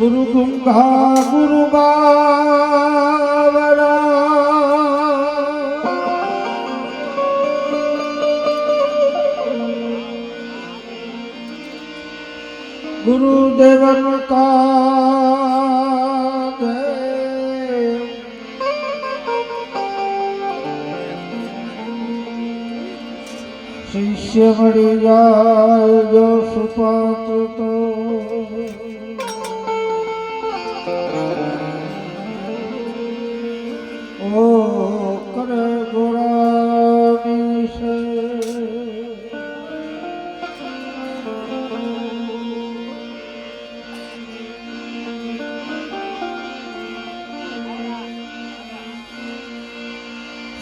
गुरु गुंगा गुरु बावरा गुरुदेवन का शिष्य मरी जाए जो सुपात्र तो ओ करे गोरानी से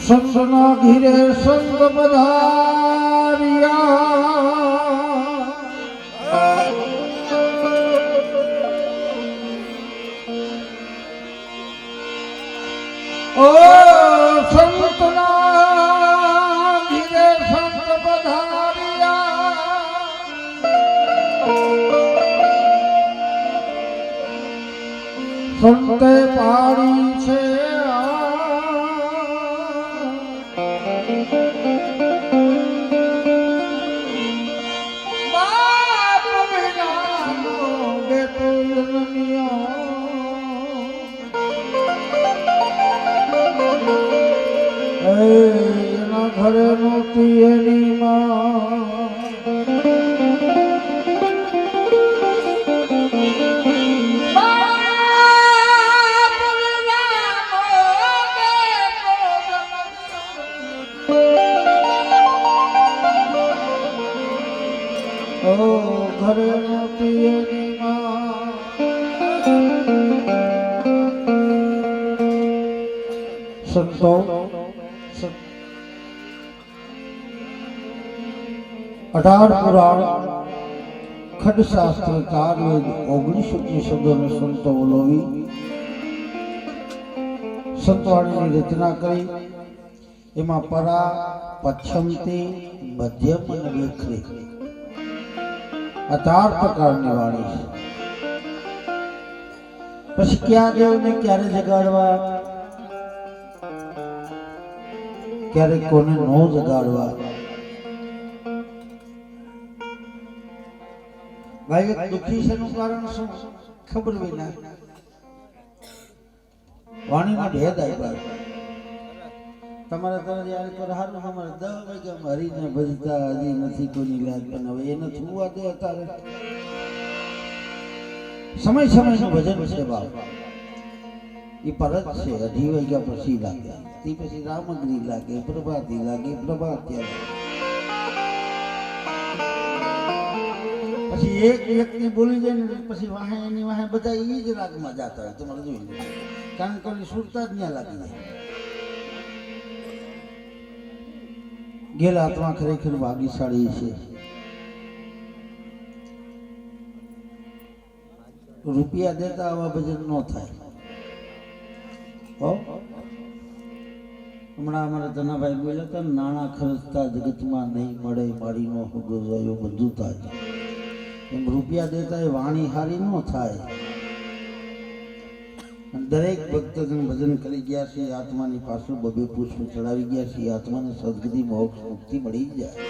संतना घिरे संग बधारिया ओ संतना घिरे संग बधारिया संते पाड़ी छे ઘરે નહોતી એની ઘરે નહોતી એની સંતો 18 પુરાણ ખડશાસ્ત્ર 4 વેદ 19 ઉપનિષદોને સંતો બોલાવી સંતવાણીની રચના કરી એમાં પરા પચ્છમતી મધ્યમ અને વિખરી આ 4 પ્રકારની વાણી છે. પછી ક્યાં દેવને ક્યારે જગાડવા, ક્યારે કોને ન જગાડવા. ભાઈ એક દુઃખી છે નું કારણ શું ખબર વિના વાણીમાં ભેદ આપ્યા. તમારા તમારી યાર પર હારું અમારે 10 વાગ્યા હરીને ભજતા હજી નથી કોઈની લાજ, પણ હવે એને થવા દે. અત્યારે સમય સમયનું ભજન છે બાપ, એ પરત છે. 2:30 વાગ્યા પછી લાગે, તે પછી રામગીરી લાગે, પ્રભાતી લાગે, પ્રભાત્યા લાગે. પછી એક વ્યક્તિ બોલી જાય ને પછી વાહે એની વાહે બધા એ જ રાગમાં જતા હોય. તમારે જોઈ લો, કારણ કે સુરતા જ ત્યાં લાગી જાય. ગેલા આત્મા ખરેખર ભાગ્યશાળી છે. રૂપિયા દેતા આવા ભજન ન થાય. હમણાં અમારા ધનાભાઈ બોલ્યા હતા, નાણાં ખર્ચતા જગતમાં નહીં મળે મારીનો હુગો જોયો બધું થાય. એમ રૂપિયા દેતા એ વાણી હારી ન થાય. દરેક ભક્તજન ભજન કરી ગયા છે, આત્માની પાછળ 2 પુષ્પ ચડાવી ગયા છે. આત્માને સદગતિ મોક્ષ મુક્તિ મળી જાય.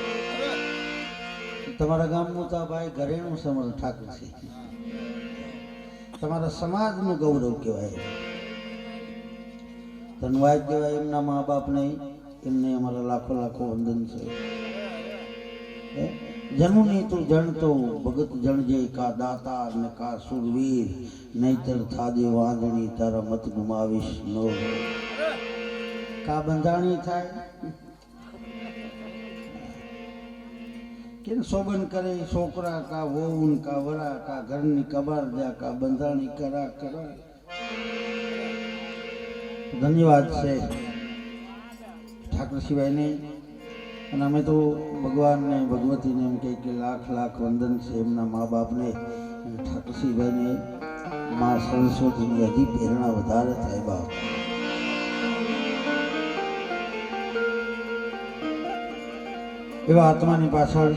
તમારા ગામનું તો ભાઈ ઘરેણું સમર ઠાકર છે, તમારા સમાજનું ગૌરવ કહેવાય, ધનવાદ કહેવાય. એમના મા બાપને એમને અમારા લાખો લાખો વંદન છે. જનુની તું જણતો ભગત જણજે કા દાતા ને કા સુરવીર, નહીતર થાદે વાંધણી તારા મત ગુમાવીશ નો. કા બંધાણી થાય કે સોગન કરે છોકરા કા વહુન કા વરા કા ઘરની કબાર જા કા બંધાણી કરા કરા. ધન્યવાદ છે ઠાકર સિવાયને. અને અમે તો ભગવાનને ભગવતીને એમ કહે કે લાખ લાખ વંદન છે એમના મા બાપને. ઠાકરસિંહભાઈને મા સરસ્વતીની હજી પ્રેરણા વધારે થાય બાપ. એવા આત્માની પાછળ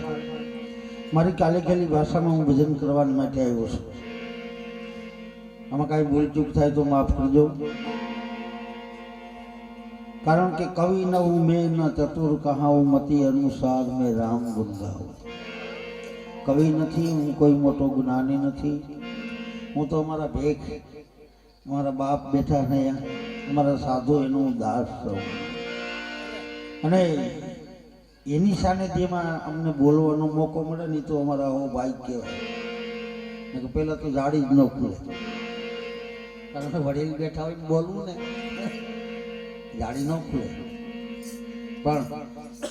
મારી કાલેખાલી ભાષામાં હું ભજન કરવા માટે આવ્યો છું. આમાં કાંઈ ભૂલચૂક થાય તો માફ કરજો, કારણ કે કવિ ન હું મેં ન ચતુર કહાઉં મતિ અનુસાર મેં રામ ગુણ ગાઉં. કવિ નથી હું, કોઈ મોટો જ્ઞાની નથી, હું તો અમારા ભેખ અમારા બાપ બેઠા ને અમારા સાધુ એનું દાસ છું. અને એની સાનિધ્યમાં અમને બોલવાનો મોકો મળે ને તો અમારા આવો ભાઈ કહેવાય. પહેલાં તો જાડી જ ન ખુલે, કારણ કે વડીલ બેઠા હોય બોલવું ને જાડી ન ખુલે. પણ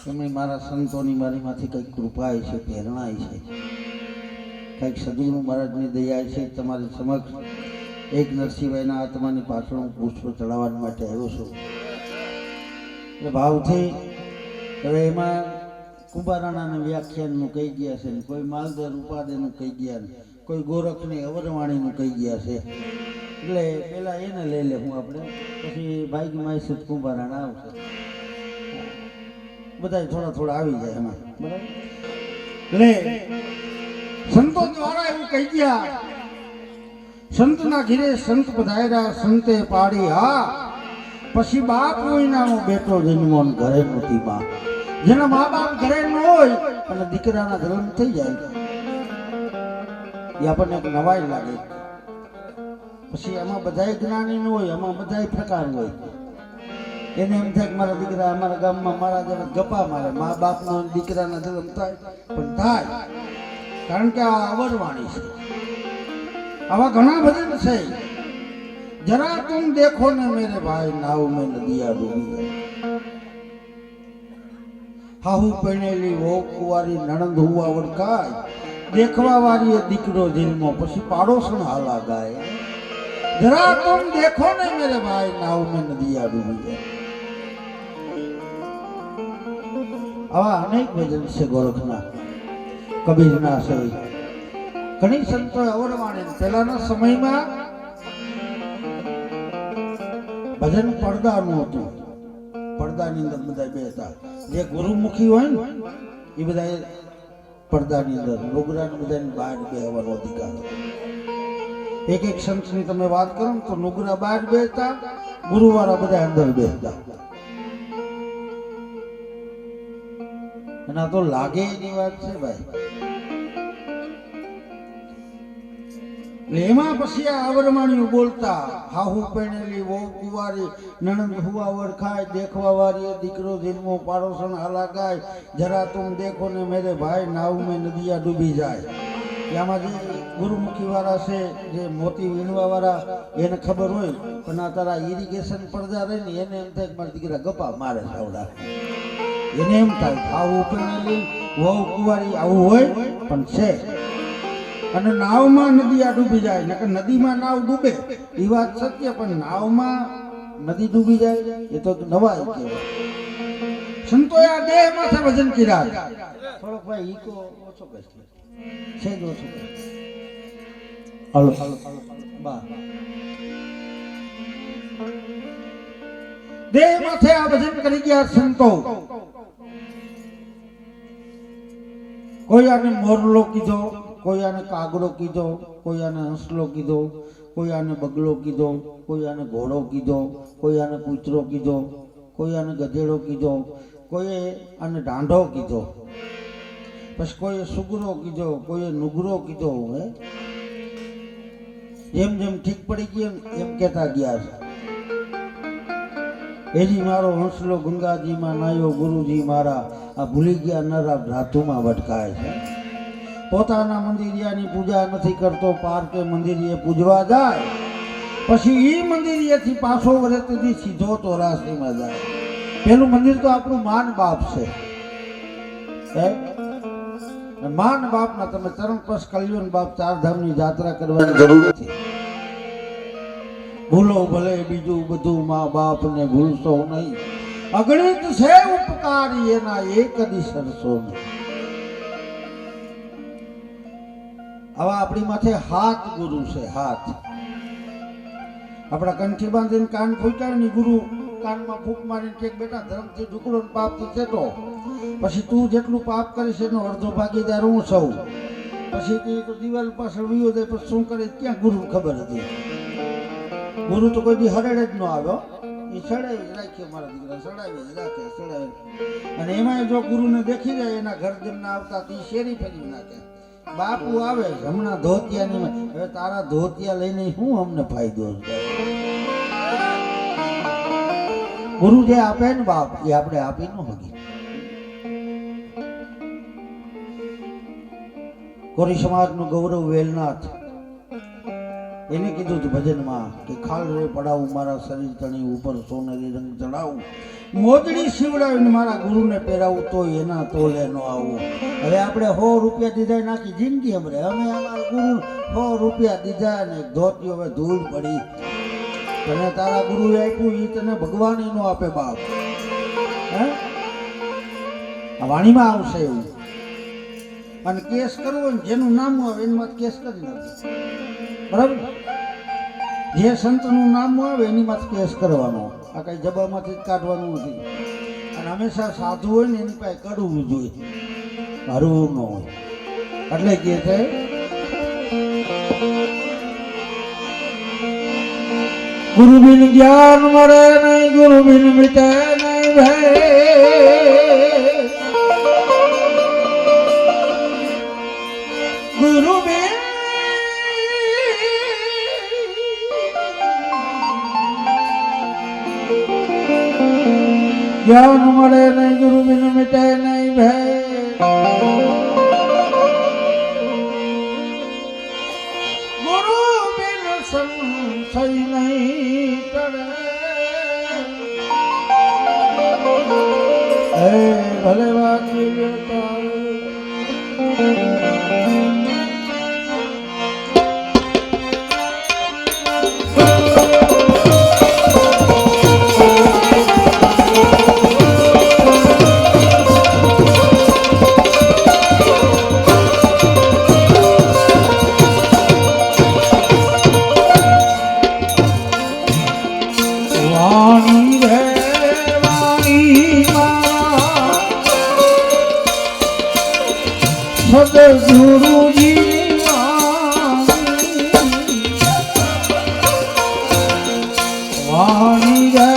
તમે મારા સંતોની મારીમાંથી કંઈક કૃપા છે, પ્રેરણા છે, કંઈક સદગુરુ મહારાજની દયા છે. તમારી સમક્ષ એક નરસિંહભાઈના આત્માની પાછળ હું પુષ્પ ચડાવવા માટે આવ્યો છું. એટલે ભાવથી હવે એમાં કુંભારાણાના વ્યાખ્યાનનું કહી ગયા છે ને કોઈ માલધર ઉપાદેનું કહી ગયા ને કોઈ ગોરખની અવરવાણીનું કહી ગયા છે. એટલે પેલા એને લઈ લે હું આપણે, પછી ભાઈ માય કુંભારાણા આવશે, બધા થોડા થોડા આવી જાય એમાં, બરાબર. એટલે સંતો દ્વારા એવું કહી ગયા, સંતના ઘીરે સંત પધાર્યા સંતે પાડી હા, પછી બાપ વિનાનો બેટો જન્મો ઘરે નહોતી માં. જેના મા બાપ ઘરે ન હોય અને દીકરાના જન્મ થઈ જાય એ આપણને એક નવાઈ લાગે. પછી એમાં બધાય જ્ઞાની ન હોય, એમાં બધાય પ્રકાર હોય. એને એમ થાય કે મારા દીકરા અમારા ગામમાં મારા જેવા ગપ્પા મારે, મા બાપનો દીકરાના જન્મ થાય પણ થાય, કારણ કે આ અવરવાણી છે. આવા ઘણા ભજન છે. જરા તુમ દેખો ને મેરે ભાઈ નાવ મેં નદિયા ડૂબી, હાહુ પહેણેલી વહુ કુંવારી નણંદ હુવા વળખાય, દેખવા વાળી દીકરો જન્મો પછી પાડોશણ હાલા ગાય. જરા તુમ દેખો ને મેરે ભાઈ નાવ મેં નદિયા ડૂબી. આવા અનેક ભજન છે ગોરખના, કબીરના છે. ઘણી સંતો અવરવાણી. પહેલાના સમયમાં ભજન પડદાનું હતું, પડદાની અંદર બધા બેસતા. જે ગુરુમુખી હોય ને એ બધા પડદાની અંદર, નુગરાને બધાની બહાર બેસવાનો અધિકાર. એક એક સંતની તમે વાત કરો ને તો નુગરા બહાર બેસતા, ગુરુવાળા બધા અંદર બેસતા. અને આ તો લાગે એની વાત છે ભાઈ. એમાં પછી આ અવરવાણીઓ બોલતા, હાહુ પહેણેલી વહુ કુંવારી નણંદ હુવા વળખાય, દેખવા વાળી દીકરો જન્મો પાડોશણ હાલા ગાય. જરા તુમ દેખો ને મેરે ભાઈ નાવ મેં નદિયા ડૂબી જાય. આમાં જે ગુરુમુખી વાળા છે, જે મોતી વીણવા વાળા, એને ખબર હોય, પણ આ તારા ઇરિગેશન પડદા રહે ને એને એમ થાય કે મારા દીકરા ગપ્પા મારે સાવડા. એને એમ થાય હાહુ પહેણેલી વહુ કુંવારી આવું હોય પણ છે. અને નાવમાં નદિયા ડૂબી જાય, નકર નદીમાં નાવ ડૂબે એ વાત સત્ય, પણ નાવમાં નદી ડૂબી જાય એ તો નવાઈ કહેવાય. સંતોએ આ દેહ માથે વજન કર્યા. થોડોક ભાઈ ઈ તો ઓછો કહેશે છે જ ઓછો. હાલો બા દેહ માથે આ વજન કરી ગયા સંતો. કોઈ આને મોરલો કીધો, કોઈ આને કાગડો કીધો, કોઈ આને હંસલો કીધો, કોઈ આને બગલો કીધો, કોઈ આને ઘોડો કીધો, કોઈ આને કૂતરો કીધો, કોઈ આને ગધેડો કીધો, કોઈએ આને ઢાંઢો કીધો, પછી કોઈએ સુગરો કીધો, કોઈએ નુગરો કીધો. જેમ જેમ ઠીક પડી ગયું એમ કહેતા ગયા છે. એજી મારો હંસલો ગંગાજીમાં નાયો ગુરુજી મારા, આ ભૂલી ગયા નરા રાતુમાં ભટકાય છે. પોતાના મંદિરિયાની પૂજા નથી કરતો, પાર્કે મંદિરિયે પૂજવા જાય, પછી ઈ મંદિરિયેથી પાછો વરેથી સીધો ચોરાસીમાં જાય. પેલું મંદિર તો આપણું માન બાપ છે. માન બાપના તમે ચરણ પસ કલ્યાણ બાપ ચારધામની યાત્રા કરવાની જરૂર નથી. ભૂલો ભલે બીજું બધું મા બાપ ને ભૂલશો નહીં, અગણિત છે ઉપકારી એના એક દી સરસો નહીં. આવા આપણી માથે હાથ ગુરુ છે. હાથ આપણા કંઠી બાંધીને કાન ફૂટ્યા ને ગુરુ કાનમાં ફૂંક મારીને કે બેટા ધર્મથી ઢુકડો ને પાપથી ચેટો, પછી તું જેટલું પાપ કરીશ એનો અડધો ભાગીદાર હું સૌ. પછી તો દિવાલ પાછળ વિયો જાય, પછી શું કરે ક્યાં ગુરુ ખબર હતી. ગુરુ તો કોઈ દી હરડે જ ન આવ્યો, એ ચડાવી જ રાખ્યો મારા દીકરા, ચડાવી જ રાખે ચડાવી. અને એમાં જો ગુરુને દેખી જાય એના ઘર જેમના આવતા તે શેરી ફેરી નાખે. બાપુ આવે હમણાં ધોતિયાની, હવે તારા ધોતિયા લઈને શું અમને ફાયદો છે? ગુરુ જે આપે ને બાપ એ આપણે આપી ન શકીએ. કોરી સમાજનું ગૌરવ વેલનાથ એને કીધું હતું ભજનમાં કે ખાલ રે પડાવું મારા શરીર તણી ઉપર સોનેરી રંગ ચડાવું, મોજડી શિવડાવીને મારા ગુરુને પહેરાવું તો એના તોલે ન આવું. હવે આપણે 100 રૂપિયા દીધા નાખી જિંદગી અમે અમારા ગુરુ 100 રૂપિયા દીધા ને ધોતીઓ હવે ધૂળ પડી. તને તારા ગુરુએ આપ્યું એ તને ભગવાન નો આપે બાપ. હે આ વાણીમાં આવશે એવું. અને કેસ કરવો ને જેનું નામ આવે એની માં કેસ કરી નાખજો, બરાબર? જે સંતનું નામ આવે એની માં કેસ કરવાનો, આ કઈ જબામાંથી જ કાઢવાનું નથી. અને હંમેશા સાધુ હોય ને એની પાસે કડવું જોઈએ, હરવું ન હોય. એટલે કે છે ગુરુ બિન જ્ઞાન મળે નહીં, ગુરુ બિન મિટે નહીં ભાઈ. ગુરુ બિન જ્ઞાન મળે નહીં, ગુરુ બિન મિટે નહીં ભાઈ. ગુરુ બિન સંશય નહીં કરે, હે ભલે વાંચી લેતા. સદગુરુજી વાણી રે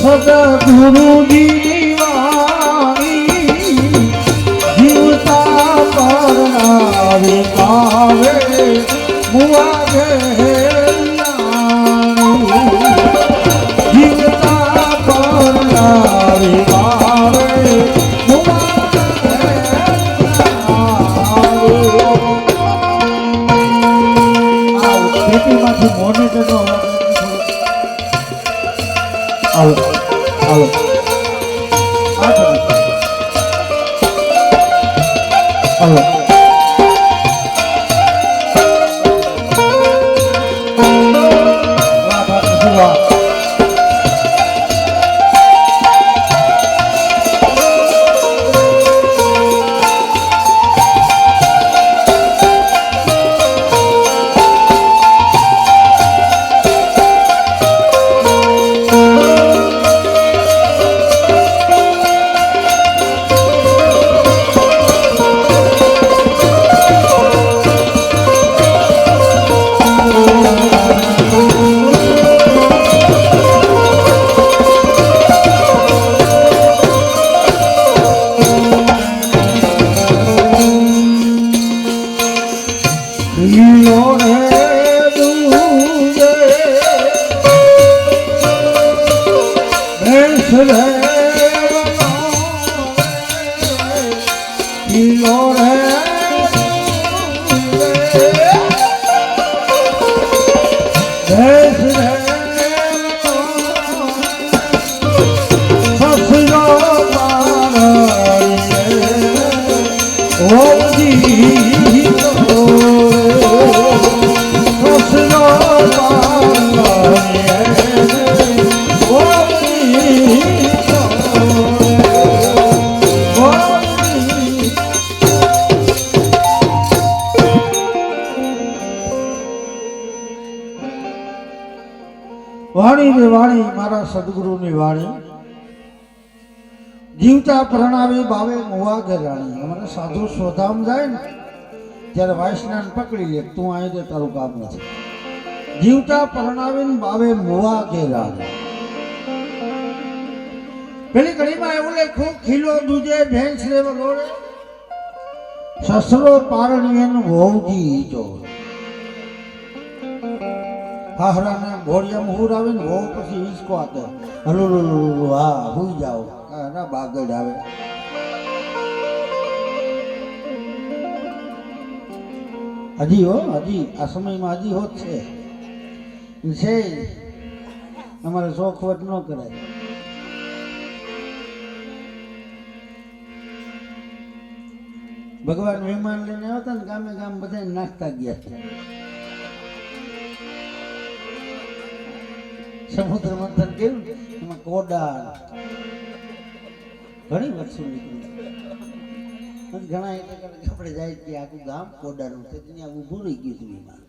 સદગુરુજી વાણી જીવતા પરણાવે કાવે મુઆવે વાણી રે વાણી મારા સદગુરુની વાણી જીવતા પ્રણાવે બાવે મુવા કે રાણી. અમારે સાધુ સ્વધામ જાય ને ત્યારે વાસનાને પકડી લે તું અહીં તે તારું કામ નથી. જીવતા પરણાવીને બાવે મોવા ઘેરા. પેલી ઘડીમાં એવું લખ્યું ખીલો દૂજે ભેંસ રેવ લોડે સસરો પારણીયન વહુજી જો. હાહરાને ઘોડિયામાં હુર આવે ને વહુ પછી હિંચકો આપે હલુ હા હુઈ જાઓ ના બાગડ આવે. હજી આ સમયમાં હજી હોત છે અમારે શોખવટ ન કરાય. ભગવાન મહેમાન લઈને આવતા ને ગામે ગામ બધા નાખતા ગયા છે. સમુદ્ર મંથન કર્યું એમાં કોડા ઘણી વસ્તુ નીકળી. ઘણા આપણે જાય કે આખું ગામ કોડાનું છે ત્યાં ઊભું રહી ગયું હતું એમાં.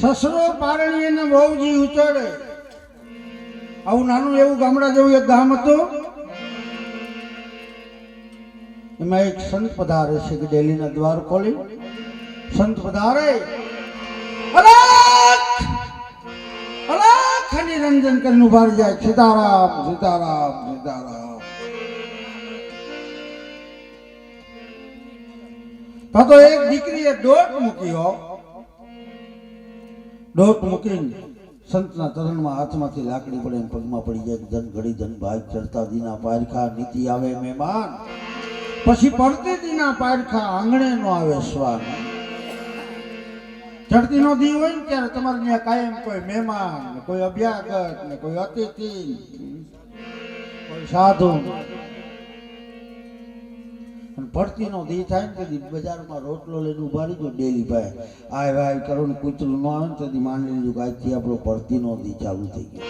સસરો પારણી અને વહુજી ઉચડે. આવું નાનું એવું ગામડા જેવું એક ગામ હતું. એમાં એક સંત પધારે છે કે ડેલીના દ્વાર ખોલી સંત પધારે નિરંજન કરીને ઉભા જાય સીતારામ સીતારામ સીતારામ. તો એક દીકરીએ દોટ મૂક્યો. દોટ મૂકીને સંતના ચરણમાં હાથમાંથી લાકડી પડે પગમાં પડી જાય. ધન ઘડી ધન ભાગ ચડતા દીના પારખા નીતિ આવે મહેમાન પછી પડતી દીના પારખા આંગણે નો આવે શ્વાન. ચડતી નો દી હોય ને ત્યારે તમારે ત્યાં કાયમ કોઈ મહેમાન કોઈ અભ્યાગત ને કોઈ અતિથિ કોઈ સાધુ. પડતી નો દી થાય ને તે બજારમાં રોટલો લઈને ઉભા રહીજો ડેલી ભાઈ આય વાય કરો ને કૂતરું ન આવે ને તેથી માની લીધું કે આજથી આપણો પડતી નો દી ચાલુ થઈ ગયો.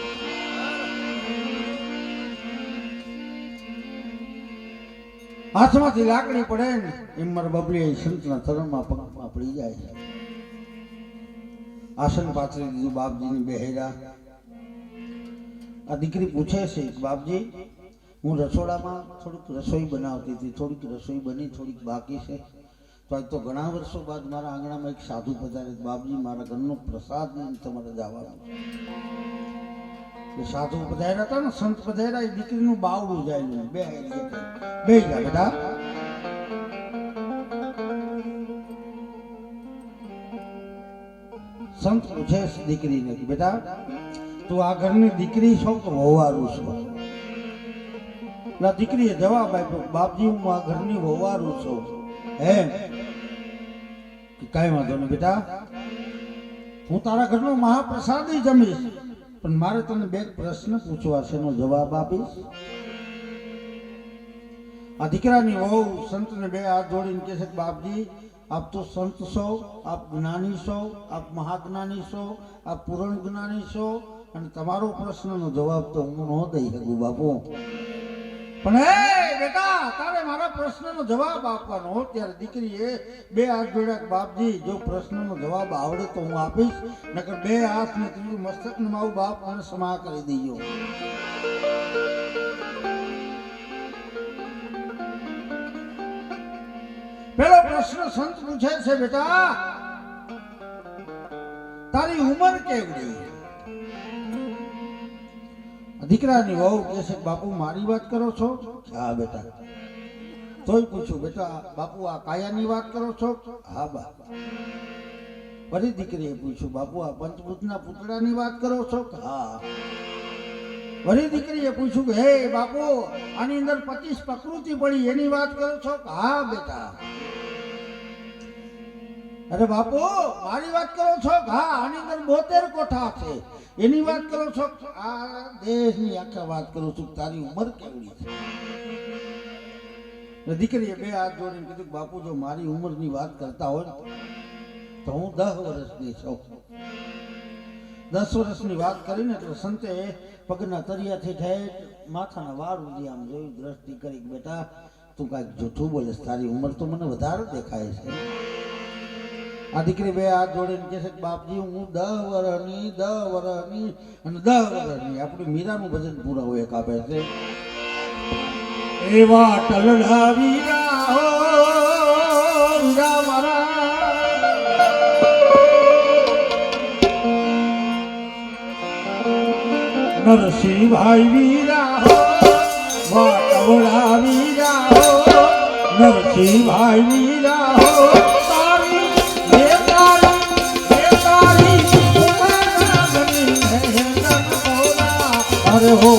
હાથમાંથી લાકડી પડે ને એમ મારા બબલી સંતના ચરણમાં પગમાં પડી જાય છે. આસન પાથરી દીધું બાપજીની બેહેરા. આ દીકરી પૂછે છે બાપજી હું રસોડામાં થોડીક રસોઈ બનાવતી હતી, થોડીક રસોઈ બની થોડીક બાકી છે તો આજ તો ઘણા વર્ષો બાદ મારા આંગણામાં એક સાધુ પધારે. બાપજી મારા ઘરનો પ્રસાદ તમારે જવાનું. સાધુ પધાર્યા હતા ને સંત પધાર્યા એ દીકરીનું બાવડું જાય બે ગયા બેટા. સંત પૂછે દીકરીને કે બેટા તું આ ઘરની દીકરી છો કે વહુવારું છો? દીકરીએ જવાબ આપ્યો બાપજી હું આ ઘરની વહુવારું છું. હે કઈ વાંધો નહીં બેટા હું તારા ઘરનો મહાપ્રસાદી જમીશ પણ મારે તને બે પ્રશ્ન પૂછવા છે એનો જવાબ આપીશ. આ દીકરાની વહુ સંતને બે હાથ જોડીને કહે છે કે બાપજી આપ તો સંત છો, આપ જ્ઞાની છો, આપ મહાજ્ઞાની છો, આપ પૂરણ જ્ઞાની છો અને તમારો પ્રશ્નનો જવાબ તો હું ન દઈ શકું બાપુ. પણ હે બેટા તારે મારા પ્રશ્નનો જવાબ આપવાનો. ત્યારે દીકરીએ બે હાથ જોડ્યા બાપજી જો પ્રશ્નનો જવાબ આવડે તો હું આપીશ નકર બે હાથ ને ત્રીજું મસ્તક ને મારું બાપ મને સમા કરી દેજો. પેલો પ્રશ્ન સંત પૂછે છે બેટા તારી ઉંમર કેવડી? દીકરાની વહુ કહે છે બાપુ મારી વાત કરો છો? હા બેટા. તોય પૂછું બેટા બાપુ આ કાયાની વાત કરો છો? હા બાપ. ફરી દીકરીએ પૂછ્યું બાપુ આ પંચભૂતના પુતળાની વાત કરો છો? હા. વળી દીકરીએ પૂછ્યું કે હે બાપુ આની અંદર 25 પ્રકૃતિ પડી એની વાત કરો છો? હા બેટા. અરે બાપુ મારી વાત કરો છો? હા આની અંદર 72 કોઠા છે એની વાત કરો છો? આ દેશની આખા વાત કરું છું. તારી ઉંમર કેવડી છે? દીકરીએ બે હાથ જોડીને કીધું બાપુ જો મારી ઉંમરની વાત કરતા હોય તો હું 10 વર્ષની છું. 10 વર્ષની વાત કરીને એટલે સંતે પગના તરિયાથી ઠેઠ માથાના વાળ સુધી આમ જોયું દ્રષ્ટિ કરી બેટા તું કાંઈક જૂઠું બોલે તારી ઉંમર તો મને વધારે દેખાય છે. આ દીકરી બે હાથ જોડીને કહે છે બાપજી હું 10 વર્ષની અને 10 વર્ષની આપણી મીરાનું ભજન પૂરા હોય કાપે છે. એવા ટલડા વીરા હો વીરા મારા નરસિંહભાઈ વીરા હો વાટવડા વીરા હો નરસિંહભાઈ વીરા હો તારી અરે હો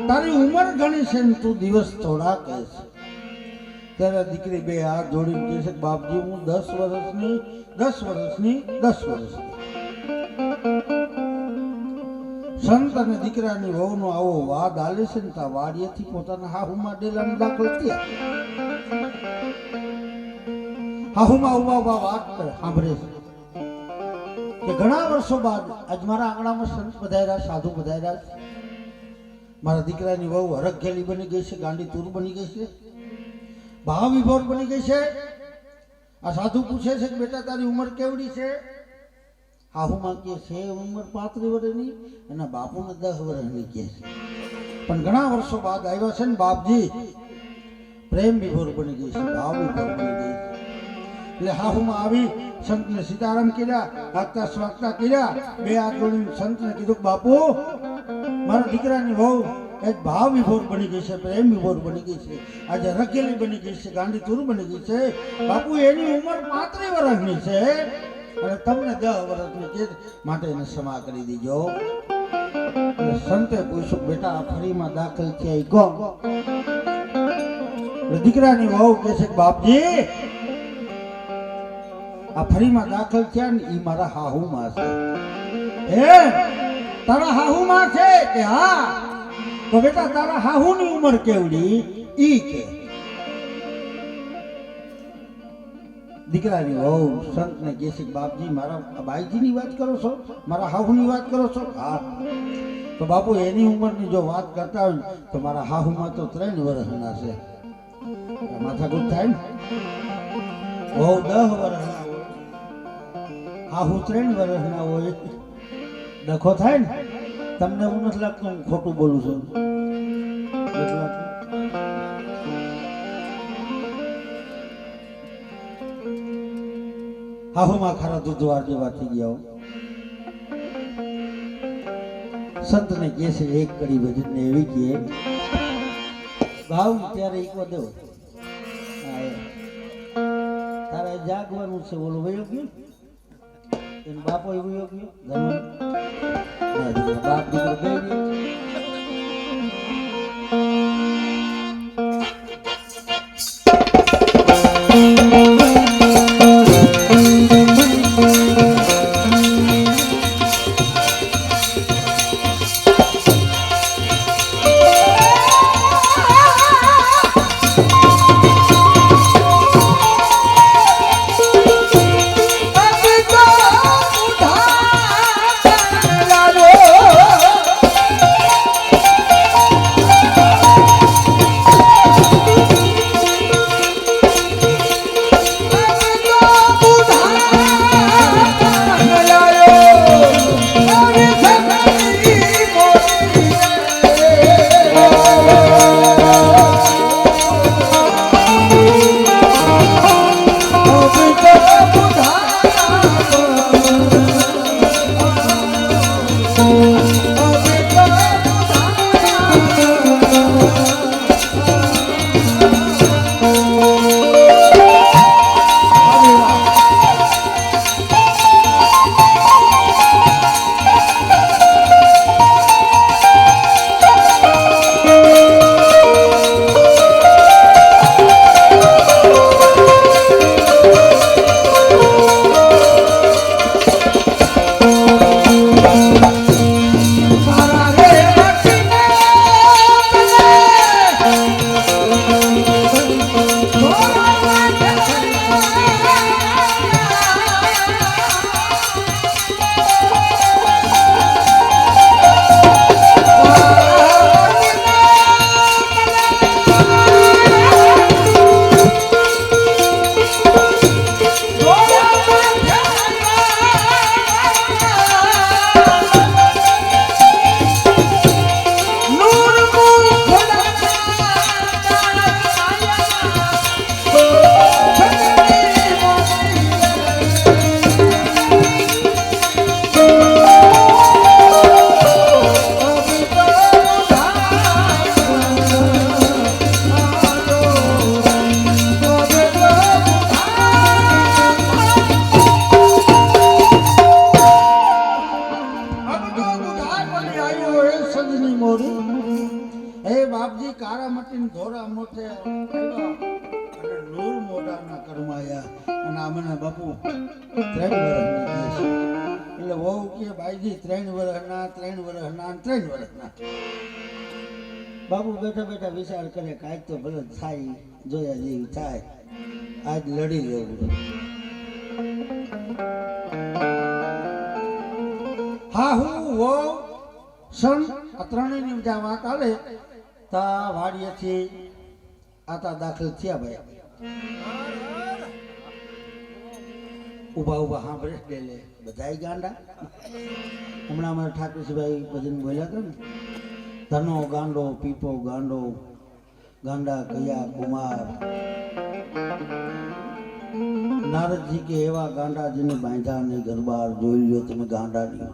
તારી ઉંમર ઘણી છે ને તું દિવસ થોડા કહે છે ત્યારે દીકરી બે હાથ જોડીને કહે છે બાપજી હું 10 વર્ષની સંત અને દીકરાની વહુનો આવો વાદ આલે છે ને તા વાડીએથી પોતાના હાહુમાં ડેલાને દાખલ થયા હાહુમાં ઉભા વાત સાંભળે છે કે ઘણા વર્ષો બાદ આજ મારા આંગણામાં સંત પધાર્યા સાધુ પધાર્યા મારા દીકરાની વહુ હરખેલી બની ગઈ છે ગાંડી તૂર બની ગઈ છે ભાવ વિભોર બની ગઈ છે આ સાધુ પૂછે છે કે બેટા તારી ઉંમર કેવડી છે હાહુમાં કે છે ઉંમર 35 વર્ષની અને બાપુને 10 વર્ષની કે છે પણ ઘણા વર્ષો બાદ આવ્યા છે ને બાપજી પ્રેમ વિભોર બની ગઈ છે ભાવ વિભોર બની ગઈ છે એટલે હાહુમાં આવી સંતને સીતારામ કર્યા આગતા સ્વાગતા કર્યા બે હાથ જોડીને સંતને કીધું બાપુ મારા દીકરાની વહુ એક ભાવ વિભોર બની ગઈ છે પ્રેમ વિભોર બની ગઈ છે આજે રખેલી બની ગઈ છે ગાંડી તૂર બની ગઈ છે બાપુ એની ઉંમર 35 વર્ષની છે અને તમને 10 વર્ષની છે માટે એને ક્ષમા કરી દીજો સંતે પૂછ્યું બેટા આ ફરીમાં દાખલ થયા એ કોણ દીકરાની વહુ કહે છે બાપજી આ ફરીમાં દાખલ થયા ને એ મારા હાહુમાં છે હે તારા હાહુમાં છે કે હા તો બેટા તારા હાહુની ઉંમર કેવડી ઈ કે દીકરાની વહુ સંતને કહે છે બાપજી મારા બાઈજીની વાત કરો છો મારા હાહુની વાત કરો છો હા તો બાપુ એની ઉંમરની જો વાત કરતા હોય તો મારા હાહુમાં તો 3 વર્ષના છે માથાકૂટ થાય ને વહુ 10 વર્ષના હોય હાહુ 3 વર્ષના હોય ડખો થાય ને તમને એવું નથી લાગતું હું ખોટું બોલું છું હાહુમાં ખરા દૂધવાર જેવા થઈ ગયા સંતને કહે છે એક કડી ભજનને એવી કહે ભાવ ત્યારે એક વાર દેવો તારે જાગવાનું છે બોલો વયો ગયો એનો બાપો એવું ગયો બાપ દીકરો ગઈ ગયો હે બાપજી કારા મટીને ધોરા મોઠે આવ્યા અને નૂર મોઢાના કરમાયા અને આ મને બાપુ 3 વર્ષની છે એટલે વહુ કે ભાઈજી 3 વર્ષના 3 વર્ષના 3 વર્ષના બાપુ બેઠા બેઠા વિચાર કરે કાંઈક તો ભલે થાય જોયા જેવું થાય આજ લડી લેવું હા હું વહુ સન આ ત્રણેયની જ્યાં વાત આવે તા વાડીએથી આતા દાખલ થયા ભાઈ ઉભા ઉભા સાંભળે ડેલે બધાય ગાંડા હમણાં અમારા ઠાકરસિંહભાઈ ભજન બોલ્યા હતા ને ધનો ગાંડો પીપો ગાંડો ગાંડા કયા કુમાર નારદજી કે એવા ગાંડા જેને બાંધા નહીં ગરબાર જોઈ લ્યો તમે ગાંડા નહીં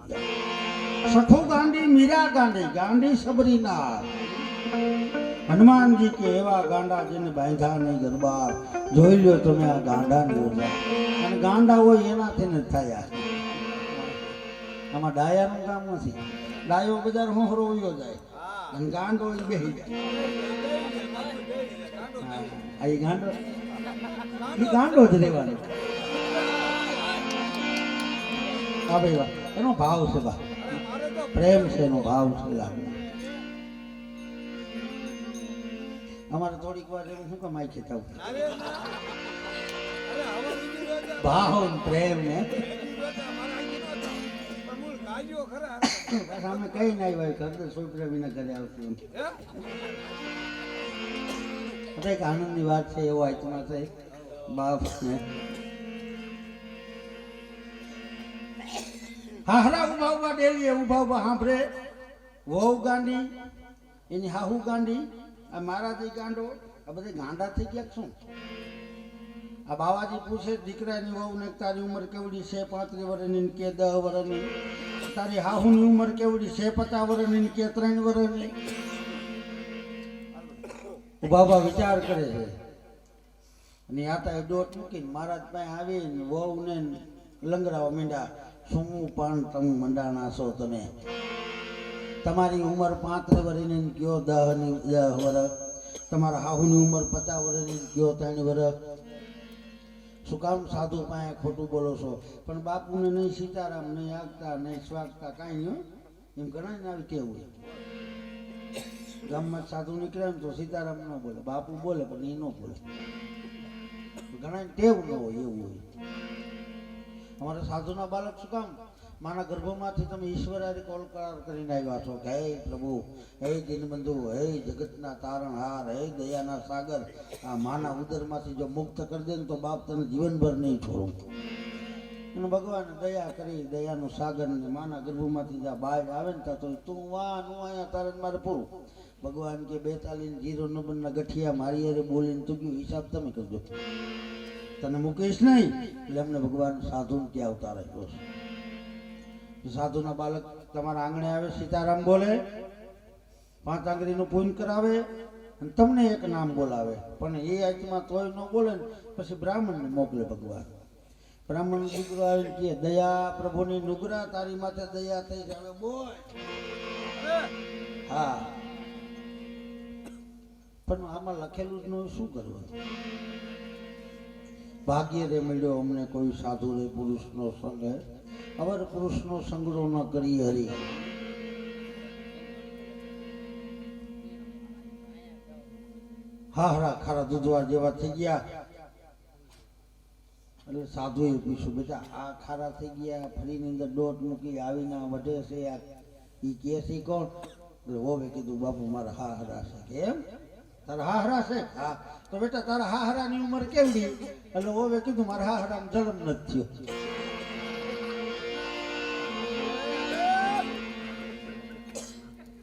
સઠો ગાંડી મીરા ગાંડી ગાંડી સબરી નાર હનુમાનજી કે એવા ગાંડા જેને બાંધા નહીં ગરબાર જોઈ લ્યો તમે આ ગાંડા નહીં અને ગાંડા હોય એનાથી ને થયા આમાં ડાયાનું કામ નથી ડાયો બજાર હોહરો ઉયો જાય અને ગાંડો બેસી જાય આ ગાંડો જ રહેવાનો હા ભાઈ વાહ એનો ભાવ છે બા પ્રેમ છે એનો ભાવ છે લાગણી અમારે થોડીક વાર એવું શું કમાઈ છે થવું ભાવ પ્રેમ ને અમે કઈ ના આવ્યા ઘર સોપરા વિના ઘરે આવતું એક આનંદની વાત છે એવો આત્મા છે બાપ ને હાહરા ઉભા ઉભા ડેલી ઉભા ઉભા સાંભળે વહુ ગાંડી એની હાહુ ગાંડી આ મારાથી ગાંડો આ બધા ગાંડા થઈ ગયા શું આ બાવાજી પૂછે દીકરાની વહુ ને તારી ઉંમર કેવડી છે 35 વર્ષની કે 10 વર્ષની તારી હાહુની ઉંમર કેવડી છે 50 વર્ષની કે 3 વર્ષની ઉભા ઉભા વિચાર કરે છે અને આતા ડોટ મૂકીને મહારાજ પાસે આવીને વહુને લંગરાવા માંડ્યા શું પણ તમે મંડાણા છો તમે તમારી ઉંમર 35 વર્ષની કયો 10 વર્ષ તમારા હાહુની ઉંમર 50 વર્ષની કયો 3 વર્ષ શું કામ સાધુ પાસે ખોટું બોલો છો પણ બાપુને નહીં સીતારામ નહીં આગતા નહીં સ્વાગતા કાંઈ નહીં એમ ઘણા ને આવી કેવું ગામમાં સાધુ નીકળે ને તો સીતારામ ન બોલે બાપુ બોલે પણ એ ન બોલે ઘણા ટેવ ન હોય એવું હોય અમારા સાધુના બાળક શું કામ માના ગર્ભમાંથી તમે ઈશ્વર કોલ કરાર કરીને આવ્યા છો કે હે પ્રભુ હે દીનબંધુ હે જગતના તારણહાર હે દયાના સાગર આ માના ઉદરમાંથી જો મુક્ત કરી દે ને તો બાપ તને જીવનભર નહીં છોડું અને ભગવાન દયા કરી દયાનું સાગર ને માના ગર્ભમાંથી જ્યાં બહાર આવે ને તો તું વાહ નું અહીંયા તારે મારે પૂરું ભગવાન કે 42 નંબરના ગઠિયા મારી અરે બોલીને તું ગયું હિસાબ તમે કરજો તને મૂકીશ નહીં એટલે અમને ભગવાન સાધુ ક્યાં આવતા રાખ્યો છે સાધુના બાળક તમારા આંગણે આવે સીતારામ બોલે 5 આંગળીનું પૂન કરાવે અને તમને એક નામ બોલાવે પણ એ આત્મા તોય ન બોલે ને પછી બ્રાહ્મણને મોકલે ભગવાન બ્રાહ્મણ દીકરો આવે કે દયા પ્રભુની નુગરા તારી માથે દયા થઈ જાવે બોલ હા પણ આમાં લખેલું જ ન શું કરવું ભાગ્ય રે મળ્યો અમને કોઈ સાધુ રે પુરુષનો સંગ અવર પુરુષનો સંગ્રહ ન કરી હરી હાહરા ખારા દૂધવાર જેવા થઈ ગયા એટલે સાધુએ પૂછ્યું બેટા આ ખારા થઈ ગયા ફરીની અંદર દોટ મૂકી આવીને વઢે છે એ કે છે કોણ એટલે હોવે કીધું બાપુ મારા હાહરા છે કેમ તારા હાહરા છે હા તો બેટા તારા હાહરાની ઉંમર કેવડી એટલે હોવે કીધું મારા હાહરામાં જન્મ નથી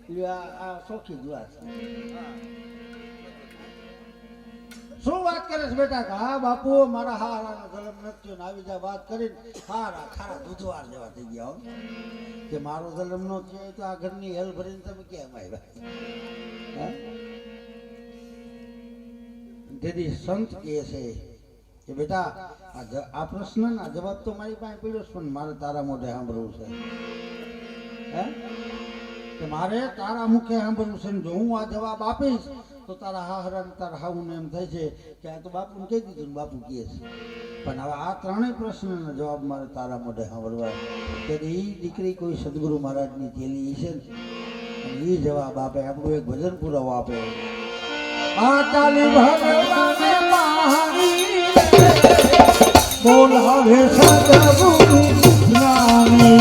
થયો આ સોખી જ વાત શું વાત કરે છે બેટા હા બાપુ મારા હારાનો જન્મ નથી ને આવી જા વાત કરીને હારા ખારા દૂધવાર જેવા થઈ ગયા હો કે મારો જન્મ નો થયો તો આ ઘરની હેલ ભરીને તમે કેમ આવ્યા તેથી સંત કહે છે કે બેટા આ પ્રશ્નના જવાબ તો મારી પાસે પડ્યો છે પણ મારે તારા મોઢે સાંભળવું છે હે કે મારે તારા મુખે સાંભળવું છે ને જો હું આ જવાબ આપીશ તો તારા હાહરા તારા હાવું એમ થાય છે કે આ તો બાપુને કહી દીધું ને બાપુ કહે છે પણ હવે આ ત્રણેય પ્રશ્નનો જવાબ મારે તારા મોઢે સાંભળવા ત્યારે એ દીકરી કોઈ સદગુરુ મહારાજની થયેલી છે ને અને એ જવાબ આપે આપણું એક ભજન પુરાવો આપે આ ચાલી ભગવાને મારી બોલાવે સદગુરુ નામી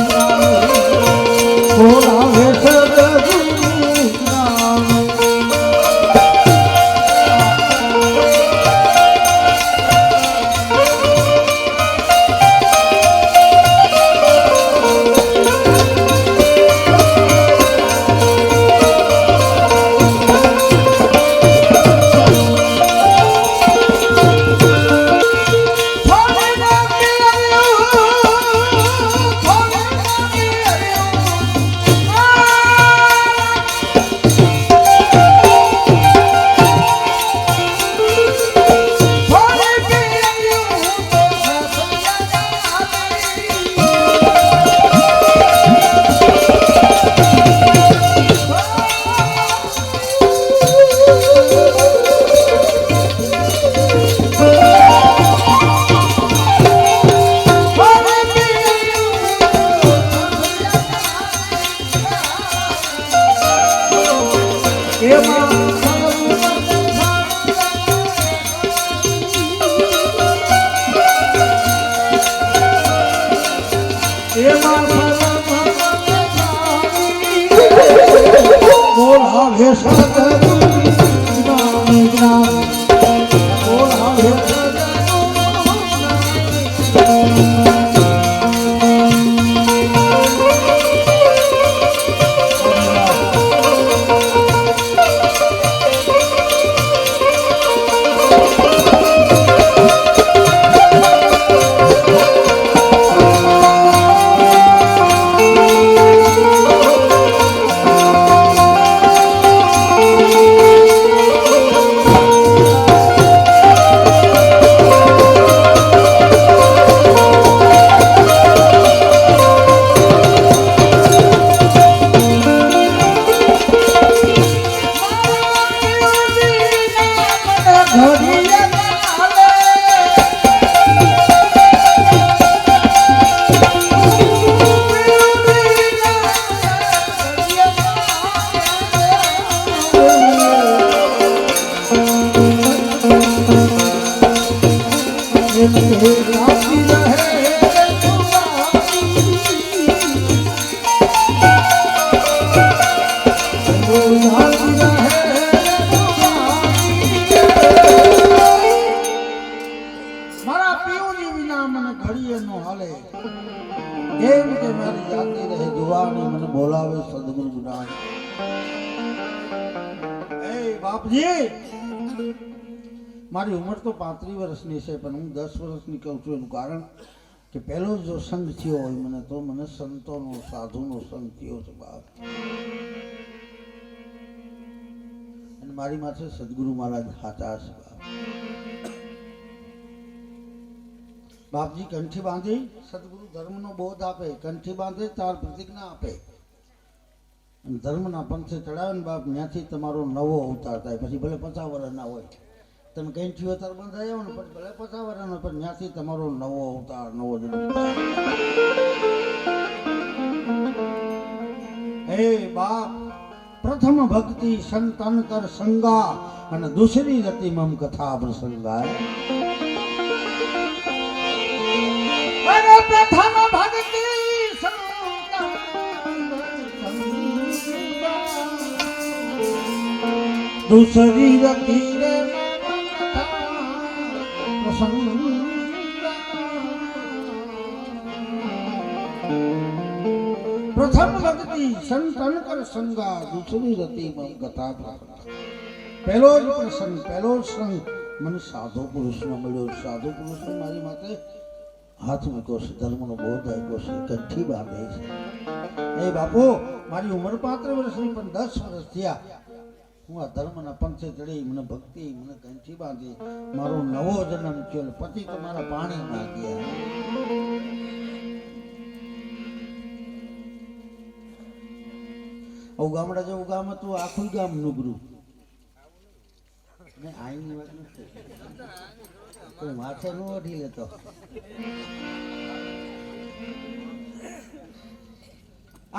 બોલાવે સદગુરુ નામી મારી ઉંમર તો 35 વર્ષની છે પણ હું 10 વર્ષની કહું છું એનું કારણ કે પહેલો જો સંગ થયો હોય મને તો મને સંતોનો સાધુનો સંગ થયો છે બાપ અને મારી માથે સદગુરુ મહારાજ હાચા છે બાપજી કંઠી બાંધી સદગુરુ ધર્મનો બોધ આપે કંઠી બાંધે 4 પ્રતિજ્ઞા આપે અને ધર્મના પંથે ચડાવે ને બાપ ત્યાંથી તમારો નવો અવતાર થાય પછી ભલે 50 વર્ષના હોય તમે કઈ થયો તાર બંધાઈ આવો ને પછી ભલે 50 વર્ષનો પણ ત્યાંથી તમારો નવો અવતાર નવો જન્મ હે બાપ પ્રથમ ભક્તિ સંતન કર સંગા અને દૂસરી રતિ મમ કથા પ્રસંગાય અરે પ્રથમ ભક્તિ दूसरी रति प्रथम भक्ति संतन कर संगा दूसरी रति मम कथा पहलो જ પ્રસંગ પહેલો સંગ મને સાધુ પુરુષનો મળ્યો સાધુ પુરુષને મારી માથે હાથ મૂક્યો છે ધર્મનો બોધ આપ્યો છે કંઠી બાંધે છે એ બાપુ મારી ઉંમર 35 વર્ષની પણ 10 વર્ષ થયા હું આ ધર્મના પંથે ચડી મને ભક્તિ મને કંઠી બાંધી મારો નવો જન્મ થયો પતિ તમારા પાણીમાં ગયા આવું ગામડા જેવું ગામ હતું, આખું ગામ નુગરું. ને આઈની વાત નથી, તું માથે ન ઓઢી લેતો.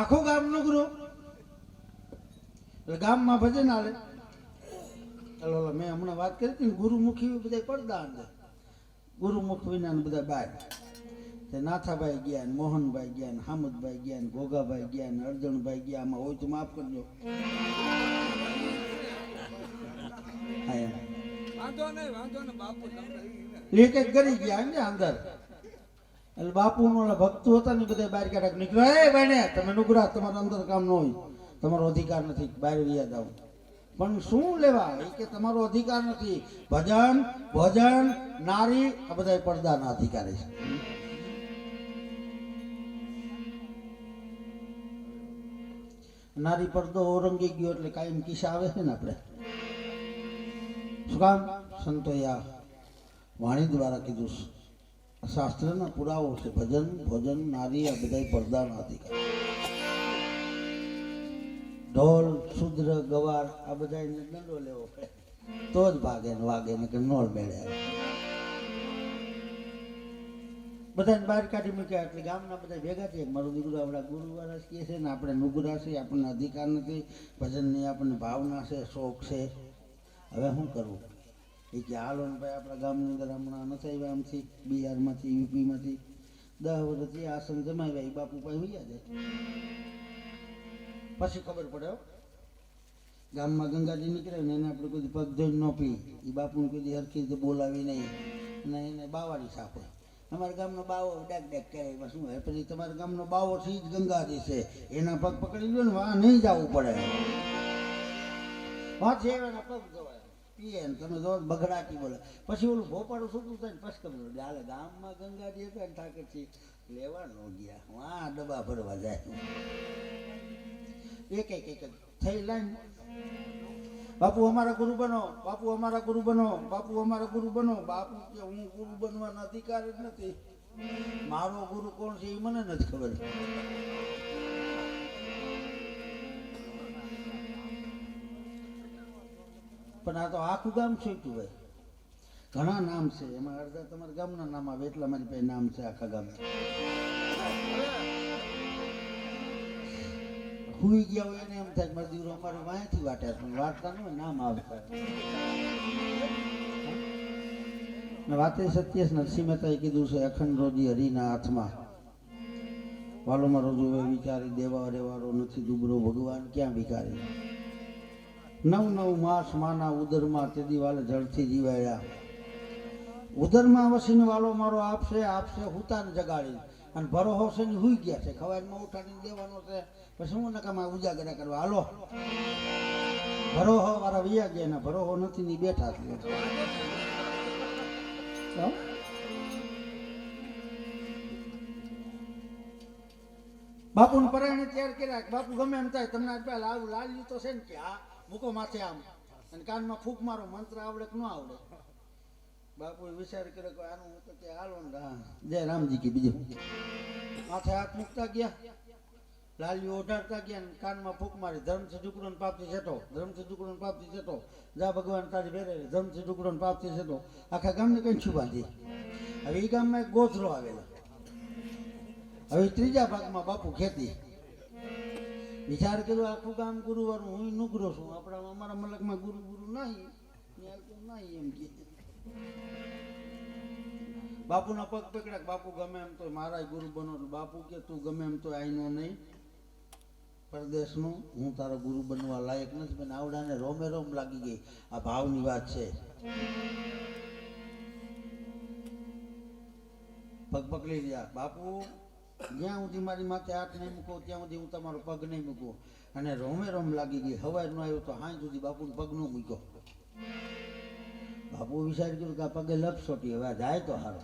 આખું ગામ નુગરું. એટલે ગામમાં ભજન હાલે. મેં હમણાં વાત કરી હતી ને, ગુરુમુખી બધા પડદા અંદર, ગુરુમુખ વિના બધા બહાર. નાથાભાઈ ગયા, મોહનભાઈ ગયા, હામદભાઈ ગયા, ઘોઘાભાઈ ગયા, અર્જણભાઈ ગયા. આમાં હોય તો માફ કરજો. એક એક કરી ગયા ને અંદર. એટલે બાપુ ભક્તો હતા ને બધા બહાર કાઢા નીકળ્યા. એ ભાઈ તમે નુગરા, તમારા અંદર કામ ન હોય, તમારો અધિકાર નથી, બહાર વ્યા જાવ. પણ શું લેવા, એ કે તમારો અધિકાર નથી. ભજન ભજન નારી આ બધા પડદાના અધિકારી છે. નારી પડદો ઓરંગી ગયો એટલે કાયમ કિસ્સા આવે છે ને આપણે. શું કામ? સંતોએ આ વાણી દ્વારા કીધું. શાસ્ત્રના પુરાવો છે. ભજન ભોજન નારી આ બધા પડદાના અધિકાર. ઢોલ શુદ્ર ગવાર આ બધા દંડો લેવો પડે તો જ ભાગે ને વાગે ને કે નોળ મેળે. બધાને બહાર કાઢી મૂક્યા. એટલે ગામના બધા ભેગા થયા. મારું દીકરું આપણા ગુરુવાળા કહે છે ને આપણે નુગરા છે, આપણને અધિકાર નથી, ભજનની આપણને ભાવના છે, શોખ છે. હવે શું કરવું? એ કે હાલો ને ભાઈ, આપણા ગામની અંદર હમણાં નથી આવ્યા આમથી બિહારમાંથી યુપીમાંથી 10 વર્ષથી આસન જમાવ્યા. એ બાપુ પાસે હોઈ જાય. પછી ખબર પડે ગામમાં ગંગાજી નીકળે ને એને આપણે કોઈ પગ ધોઈને ન પી. એ બાપુને કોઈ હરખી રીતે બોલાવી નહીં અને એને બાવાની સાપે. અમારા ગામનો બાવો ડાક ડાક કરે. એમાં શું હોય? પછી તમારા ગામનો બાવો છે જ ગંગાજી છે, એના પગ પકડી લો ને વાં નહીં જવું પડે. વાં છે એના પગ ધોવાય પીએ ને તમે જો બગડાટી બોલે. પછી ઓલું ભોપાળું છૂટું થાય ને પછી ખબર પડે હાલે ગામમાં ગંગાજી હતા ને ઠાકરજી લેવા ન ગયા, વાં ડબ્બા ભરવા જાય. એક એક એક થઈ લાઈન. બાપુ અમારા ગુરુ બનો, બાપુ અમારા ગુરુ બનો, બાપુ અમારા ગુરુ બનો. બાપુ કે હું ગુરુ બનવાનો અધિકાર જ નથી. મારો ગુરુ કોણ છે એ મને નથી ખબર. પણ આ તો આખું ગામ છૂટ્યું ભાઈ. ઘણા નામ છે, એમાં અડધા તમારા ગામના નામ આવે એટલા મારી પાસે નામ છે આખા ગામ. હુઈ ગયા હોય એને એમ થાય મારા દીકરો અમારે વાંયથી વાટે, પણ વાટતા ન હોય નામ આવતા. વાતે સત્ય નરસિંહ મહેતાએ કીધું છે, અખંડ રોજી હરિના હાથમાં વાલો મારો જોવે વિચારી દેવા રેવારો નથી દુબરો ભગવાન ક્યાં ભિખારી. 9 માસ માના ઉદરમાં તેદી વાલે જળથી જીવાયા. ઉદરમાં વસીને વાલો મારો આપશે આપશે હુતાને જગાડી. અને ભરોહો છે ને હુઈ ગયા છે, ખવારમાં ઉઠાડીને દેવાનો છે. પછી હું નકામાં ઉજાગરા કરવા હાલો. ભરોહો વાળા વૈયા ગયા ને ભરોહો નથી ની બેઠા છે. બાપુ ને પરાયણે તૈયાર કર્યા. બાપુ ગમે એમ થાય તમને પેલા આવું લાલ્યું તો છે ને કે હા મૂકો માથે આમ અને કાનમાં ફૂંક મારો. મંત્ર આવડે કે ન આવડે? બાપુ વિચાર કર્યો કે આનું તો કે હાલો ને જય રામજી કે બીજું માથે હાથ મૂકતા ગયા, લાલીઓ ઓઢાડતા ગયા ને કાનમાં ફૂંક મારી. ધર્મથી ઝુકડો ને પાપથી છેટો, ધર્મથી ઝુકડો ને પાપથી છેટો, જા ભગવાન તારી ભેરે ધર્મથી ઝુકડો ને પાપથી છેટો. આખા ગામને કઈ છું બાંધી. હવે એ ગામમાં એક ગોથરો આવેલો. હવે ત્રીજા ભાગમાં બાપુ ખેતી. વિચાર કર્યો આખું ગામ ગુરુવારું, હું નુગરો છું, આપણા અમારા મલકમાં ગુરુ ગુરુ નહીં એમ કે. બાપુના પગ પકડ્યા. બાપુ ગમે એમ તો મારા ગુરુ બનો. બાપુ કે તું ગમે એમ તો આઈનો નહીં, પરદેશનું, હું તારો ગુરુ બનવા લાયક નથી. પણ આવડાને રોમે રોમ લાગી ગઈ. આ ભાવની વાત છે. પગ પકડી રહ્યા. બાપુ જ્યાં સુધી મારી માથે હાથ નહીં મૂકો ત્યાં સુધી હું તમારો પગ નહીં મૂકું. અને રોમે રોમ લાગી ગઈ. હવાર નો આવ્યો તો હાઈ સુધી બાપુને પગ ન મૂક્યો. બાપુ વિચાર કર્યું કે આ પગે લપસોટી, હવે જાય તો સારો.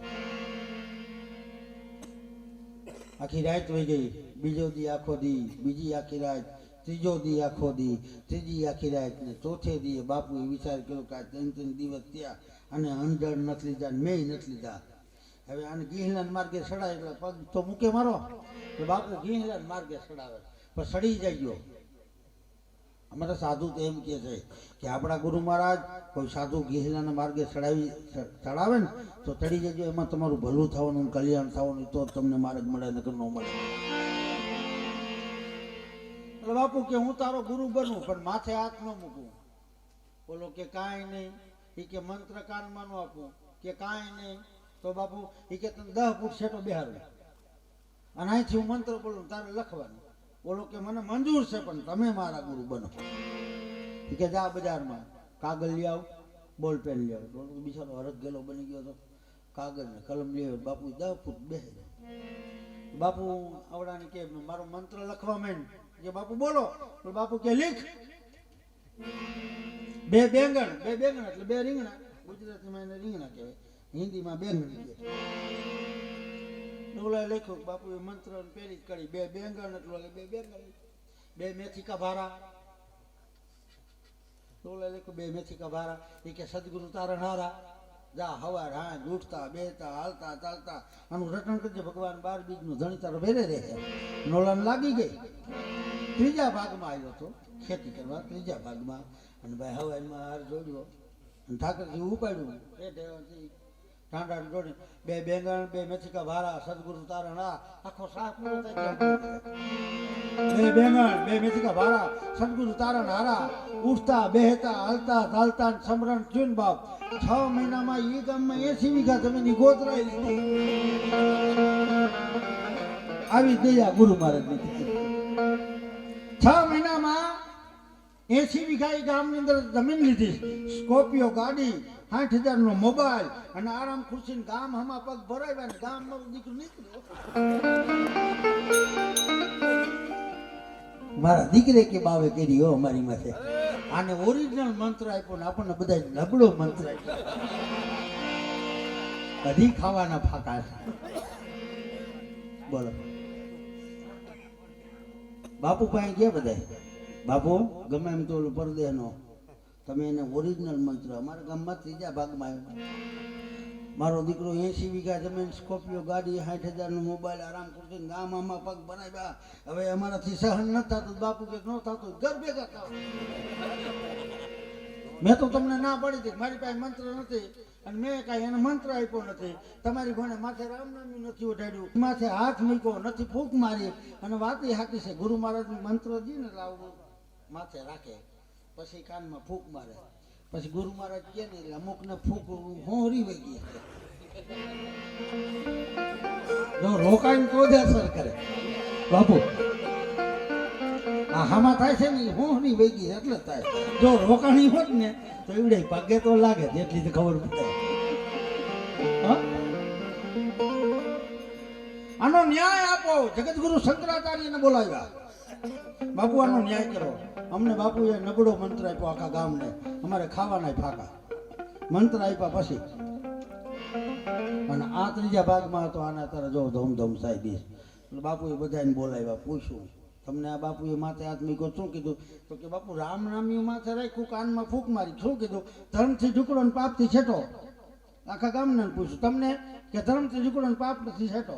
આખી રાત વહી ગઈ. બીજો દી આખો દી, બીજી આખી રાત, ત્રીજો દી આખો દી, ત્રીજી આખી રાત ને ચોથે દી બાપુએ વિચાર કર્યો કે આ 3 દિવસ થયા અને અંજળ નથી લીધા, મેં નથી લીધા. હવે આને ગીહલાન માર્ગે સડાય એટલે પગ તો મૂકે મારો. તો બાપુ ગીહલાન માર્ગે સડાવે પણ સડી જાય ગયો. અમારા સાધુ તો એમ કહે છે કે આપણા ગુરુ મહારાજ કોઈ સાધુ ગિહિલાના માર્ગે ચડાવે ને તો ચડી જજો, એમાં તમારું ભલું થવાનું, કલ્યાણ થવાનું, તો તમને માર્ગ મળે, નકર ન મળે. એટલે બાપુ કે હું તારો ગુરુ બનું પણ માથે હાથ ન મૂકું. બોલો કે કાંઈ નહીં. એ કે મંત્ર કાનમાં ન આપું, કે કાંઈ નહીં. તો બાપુ એ કે તને 10 ફૂટ છેટો બેહાડું અને અહીંથી હું મંત્ર બોલું, તારે લખવાનું. બોલો કે મને મંજૂર છે પણ તમે મારા ગુરુ બનો. એ કે જા બજારમાં કાગળ લઈ આવ, બોલ પેન લઈ આવ. બિચારો હરખ ગેલો બની ગયો હતો, કાગળ ને કલમ લઈ આવ્યો. બાપુ 10 ફૂટ બેસે. બાપુ આવડાને કે મારો મંત્ર લખવા માંડ. કે બાપુ બોલો. બાપુ કે લીખ. 2 બેંગણ એટલે 2 રીંગણા. ગુજરાતીમાં એને રીંગણા કહેવાય, હિન્દીમાં બેંગણ કહેવાય. ઓલા લખ્યું. બાપુએ મંત્ર પેલી જ કરી. 2 બેંગણ એટલે 2 બેંગણ. 2 મેથી કા ભારા. ઓલા લખ્યું 2 મેથી કા ભારા. એ કે સદગુરુ તારણ હારા. જા હવાર હાંજ ઉઠતા બેહતા હાલતા ચાલતા આનું રટણ કરજે. ભગવાન 12 બીજનું ધણી તારો ભેરે રહે. નોલાન લાગી ગઈ. 3જા ભાગમાં આવ્યો હતો ખેતી કરવા, 3જા ભાગમાં. અને ભાઈ હવાઈમાં હાર જોડ્યો અને ઠાકરજી ઉપાડ્યું. ટાંડા જોડી 2 બેંગણ 2 મેથીકા ભારા સદગુરુ તારણ આ આખો સાફ પૂરો થાય. 2 બેંગણ 2 મેથીકા ભારા સદગુરુ તારણ હારા. ઉઠતા બેહતા હાલતા ચાલતા સમરણ થયું બાપ. 6 મહિનામાં એ ગામમાં 80 વીઘા જમીન ગોતરાઈ લીધી. આવી દયા ગુરુ મહારાજની. 6 મહિનામાં 80 વીઘા એ ગામની અંદર જમીન લીધી. સ્કોર્પિયો ગાડી, 60,000 નો મોબાઈલ અને આરામ ખુરશી. ગામ હમા પગ ભરાવ્યા ને ગામ મારું દીકરું નીકળ્યું. મારા દીકરે કે બાવે કરી હો અમારી માથે. આને ઓરિજિનલ મંત્ર આપ્યો ને આપણને બધા નબળો મંત્ર આપ્યો. કદી ખાવાના ફાકા છે. બોલો બાપુ પાસે ગયા બધા. બાપુ ગમે એમ તો પરદેનો તમે એને ઓરિજિનલ મંત્ર. અમારા ગામમાં 3જા ભાગમાં આવ્યો. મારો દીકરો 80 વીઘા જમીન, સ્કોર્પિયો ગાડી, 60,000 નો મોબાઈલ, આરામ ખુરશી, ગામ આમાં પગ બનાવ્યા. હવે અમારાથી સહન ન થતું. બાપુ કે ન થતું ઘર ભેગા થાવ. મેં તો તમને ના પાડી હતી, મારી પાસે મંત્ર નથી અને મેં કાંઈ એને મંત્ર આપ્યો નથી. તમારી ઘોડે માથે રામનામું નથી ઉઠાડ્યું, માથે હાથ મૂક્યો નથી, ફૂંક મારી. અને વાત એ સાચી છે, ગુરુ મહારાજ મંત્ર દી ને લાવવું માથે રાખે, પછી કાનમાં ફૂંક મારે, પછી ગુરુ મહારાજ કે ને એટલે અમુક ને ફૂંક હોરી વહી ગઈ. જો રોકાઈને તો જ અસર કરે બાપુ. આ હામાં થાય છે ને હોરી વહી ગઈ એટલે થાય. જો રોકાણી હોત ને તો એવડે પગે તો લાગે જેટલી તો ખબર પડે. આનો ન્યાય આપો. જગતગુરુ શંકરાચાર્યને બોલાવ્યા. બાપુ આનો ન્યાય કરો. અમને બાપુએ નબળો મંત્ર આપ્યો આખા ગામને. અમારે ખાવાના ફાકા મંત્ર આપ્યા પછી. અને આ 3જા ભાગમાં હતો. આના તારે જો ધમધમ સાહેબ. એટલે બાપુએ બધાને બોલાવ્યા. પૂછ્યું તમને આ બાપુએ માથે હાથ મૂક્યો શું કીધું? તો કે બાપુ રામ નામ્યું માથે રાખ્યું, કાનમાં ફૂંક મારી. શું કીધું? ધર્મથી ઝૂકડો ને પાપથી છેટો. આખા ગામને પૂછ્યું તમને કે ધર્મથી ઝૂકડો ને પાપથી છેટો.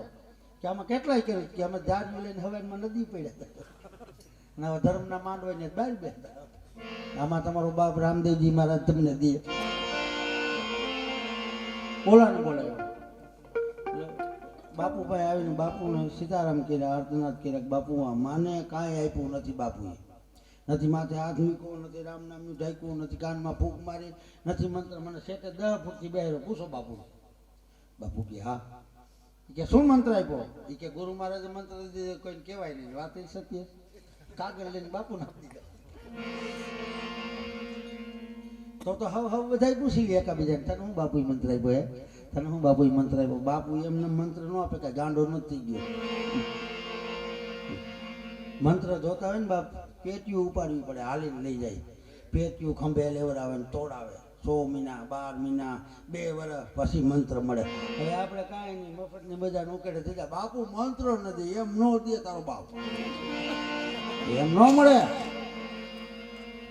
કે આમાં કેટલાય કર્યું કે અમે જાજુ લઈને હવાઈમાં નદી પડ્યા. અને હવે ધર્મના માંડવાય ને બહાર બેઠા. આમાં તમારો બાપ રામદેવજી મહારાજ તમને દે. બોલાને બોલાવ્યો. બાપુ ભાઈ આવીને બાપુને સીતારામ કર્યા, અર્ધનાથ કર્યા. બાપુ માને કાંઈ આપ્યું નથી. બાપુએ નથી માથે હાથ મૂક્યો, નથી રામ નામનું ઢાંક્યું, નથી કાનમાં ફૂંક મારી, નથી મંત્ર. મને સેટે 10 ફૂટથી બેહરો. પૂછો બાપુ. બાપુ કે હા. કે શું મંત્ર આપ્યો? એ કે ગુરુ મહારાજે મંત્ર દીધો, કોઈને કહેવાય નહીં. વાત એ સત્ય. કાગળ લઈને બાપુ નાખી દીધા. તો હવે બધા પૂછી લે એકાબીજાને તને હું બાપુ મંત્ર આપ્યો? તને હું બાપુ મંત્ર આપ્યો? બાપુ એમને મંત્ર ન આપે કે ગાંડો નથી થઈ ગયો. મંત્ર જોતા હોય ને બાપ પેટીયું ઉપાડવી પડે, હાલીને લઈ જાય. પેટીયું ખંભે લેવડાવે ને તોડાવે. 100 મહિના 12 મહિના 2 વર્ષ પછી મંત્ર મળે. હવે આપણે કાંઈ નહીં, મફતની બજાર ઉકેડે થઈ જાય. બાપુ મંત્ર નથી એમ ન દે તારો બાપ, એમ ન મળે.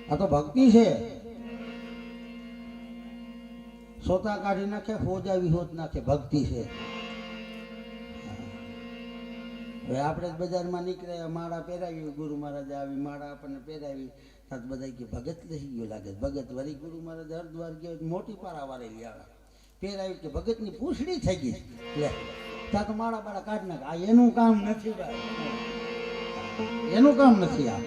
આ તો ભક્તિ છે. સોતા કાઢી નાખે, ફોજા વિહોત નાખે, ભક્તિ છે. હવે આપણે જ બજારમાં નીકળે, માળા પહેરાવી, ગુરુ મહારાજ આવી માળા આપણને પહેરાવી, થાત બધા કે ભગત લઈ ગયો લાગે ભગત વરી ગુરુ મહારાજ હરદ્વાર ગયો મોટી પારા વારે લઈ આવે ફેર આવ્યું કે ભગતની પૂંછડી થઈ ગઈ લે તા તો માળા બાળા કાઢ નાખ આ એનું કામ નથી ભાઈ એનું કામ નથી આ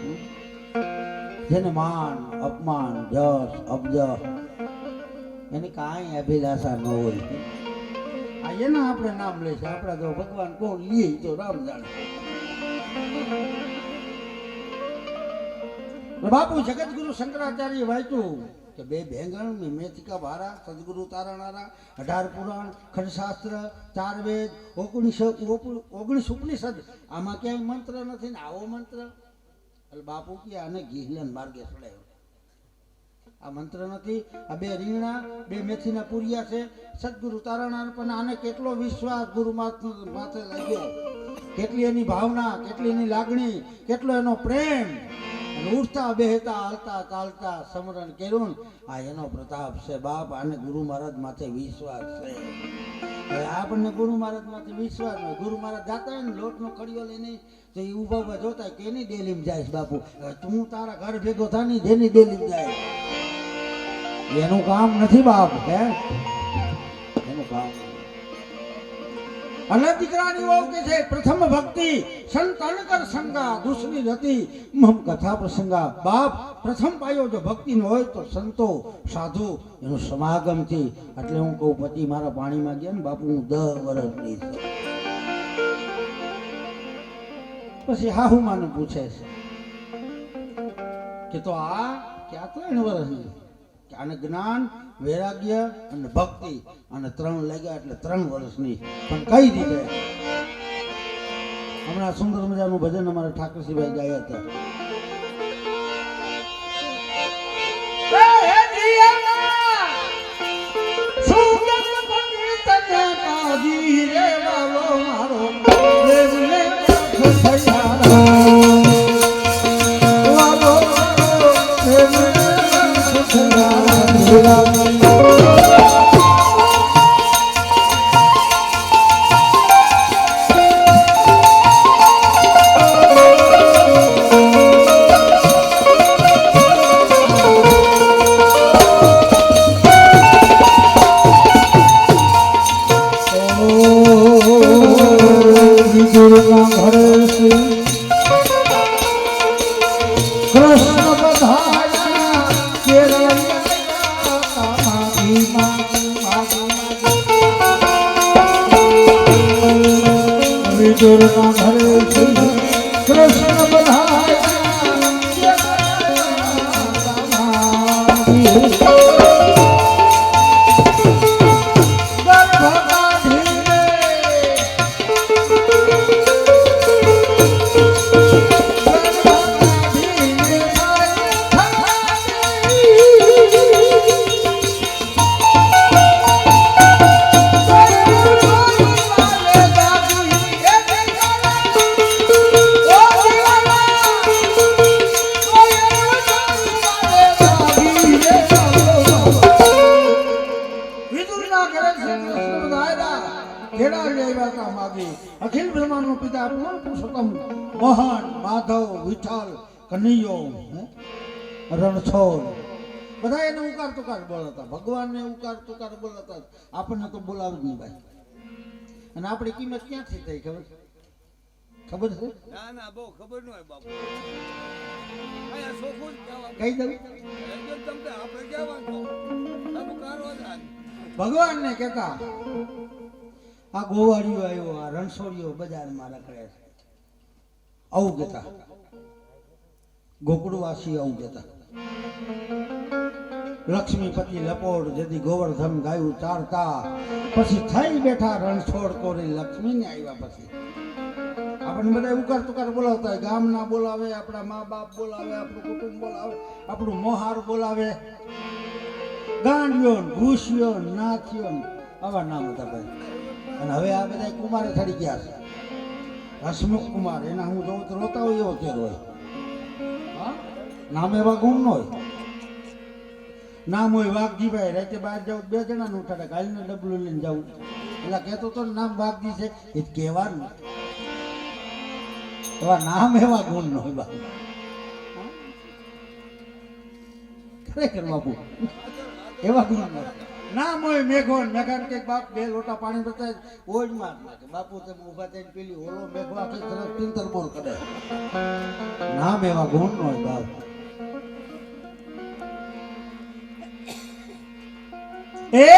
જેને માન અપમાન જસ અબજ એની કાંઈ અભિલાષા ન હોય આ એના આપણે નામ લે છે આપણા તો ભગવાન કોણ લે તો રામ જાણે બાપુ જગતગુરુ શંકરાચાર્ય વાંચ્યું કે બે ભેંગણ મેથિકા ભારા સદગુરુ તારણારા 18 પુરાણ ખંડશાસ્ત્ર 4 વેદ 19 ઉપનિષદ આમાં ક્યાંય મંત્ર નથી ને આવો મંત્ર એટલે બાપુ કે આને ગિહલન માર્ગે ચડાયો આ મંત્ર નથી આ બે રીંગણા બે મેથીના પૂરિયા છે સદગુરુ તારણાર પણ આને કેટલો વિશ્વાસ ગુરુ માથે લાગ્યો કેટલી એની ભાવના કેટલી એની લાગણી કેટલો એનો પ્રેમ ઉઠતા બેહતા હાલતા ચાલતા સમરણ કર્યું આ એનો પ્રતાપ છે બાપ આને ગુરુ મહારાજ માથે વિશ્વાસ છે આપણને ગુરુ મહારાજ માથે વિશ્વાસ હોય ગુરુ મહારાજ જાતા હોય ને લોટનો કડિયો લઈને તો એ ઉભા ઉભા જોતા કેની ડેલીમ જાય બાપુ તું તારા ઘર ભેગો થાની જેની ડેલીમ જાય એનું કામ નથી બાપ હે એનું કામ અને દીકરાની વહુ કે છે પ્રથમ ભક્તિ સંતન કર સંગા દૂસરી રતિ મમ કથા પ્રસંગા બાપ પ્રથમ પાયો જો ભક્તિનો હોય તો સંતો સાધુ એનું સમાગમ થી એટલે હું કહું પતિ મારા પાણીમાં ગયા ને બાપુ હું 10 વર્ષની છું પછી હાહુ માને પૂછે છે કે તો આ ક્યાં 3 વર્ષની આને જ્ઞાન વૈરાગ્ય અને ભક્તિ અને 3 લાગ્યા એટલે 3 વર્ષની પણ કઈ રીતે હમણાં સુંદર મજાનું ભજન અમારા ઠાકરસિંહભાઈ ગાયા હતા અખિલ બ્રહ્માંડ નો પિતા પુરુષોત્તમ મોહન માધવ વિઠ્ઠલ કનૈયો રણછોડ બધા એને ઉકાર તુકાર બોલતા ભગવાન ને ઉકાર તુકાર બોલતા આપણને તો બોલાવે જ નહીં ભાઈ અને આપણી કિંમત ક્યાંથી થઈ ખબર છે ના ના બહુ ખબર ન હોય બાપુ આયા સોખું કહી દઉં તમને આપણે કહેવાનું ભગવાન ને કહેતા આ ગોવાળીઓ આવ્યો આ રણછોડીઓ બજારમાં રખડે છે આવું કહેતા ગોકુળવાસી આવું કહેતા લક્ષ્મીપતિ લપોડ જેથી ગોવર્ધન ગાયું ચારતા પછી થઈ બેઠા રણછોડ કોરી લક્ષ્મી ને આવ્યા પછી આપણને બધા ઉકાર તુકાર બોલાવતા હોય ગામના બોલાવે આપણા મા બાપ બોલાવે આપણું કુટુંબ બોલાવે આપણું મોહાર બોલાવે ગાંડિયો ઘૂસિયો નાથિયો આવા નામ હતા ભાઈ અને હવે આ બધા કુમારે થડી ગયા છે હસમુખ કુમાર એના હું જોઉં તો રોતા હોય એવો ચહેરો હોય હા નામ એવા ગુણ ન હોય નામ હોય વાઘજીભાઈ રાતે બહાર જાવ 2 જણાનું ઉઠાડે ગાડીને ડબલું લઈને જવું એટલે કહેતો તો નામ વાઘજી છે એ કહેવાનું એવા નામ એવા ગુણ ન હોય બાપુ ખરેખર બાપુ એવા ગુણ ના મોય મેઘો ને મેઘાન કે બાપ બે લોટા પાણી બતાય ઓજ માર નાખે બાપુ તમે ઊભા થઈને પેલી ઓલો મેઘો આખી તરફ પિંતર બોર કરે નામ એવા ગુણ નો હોય બાપ એ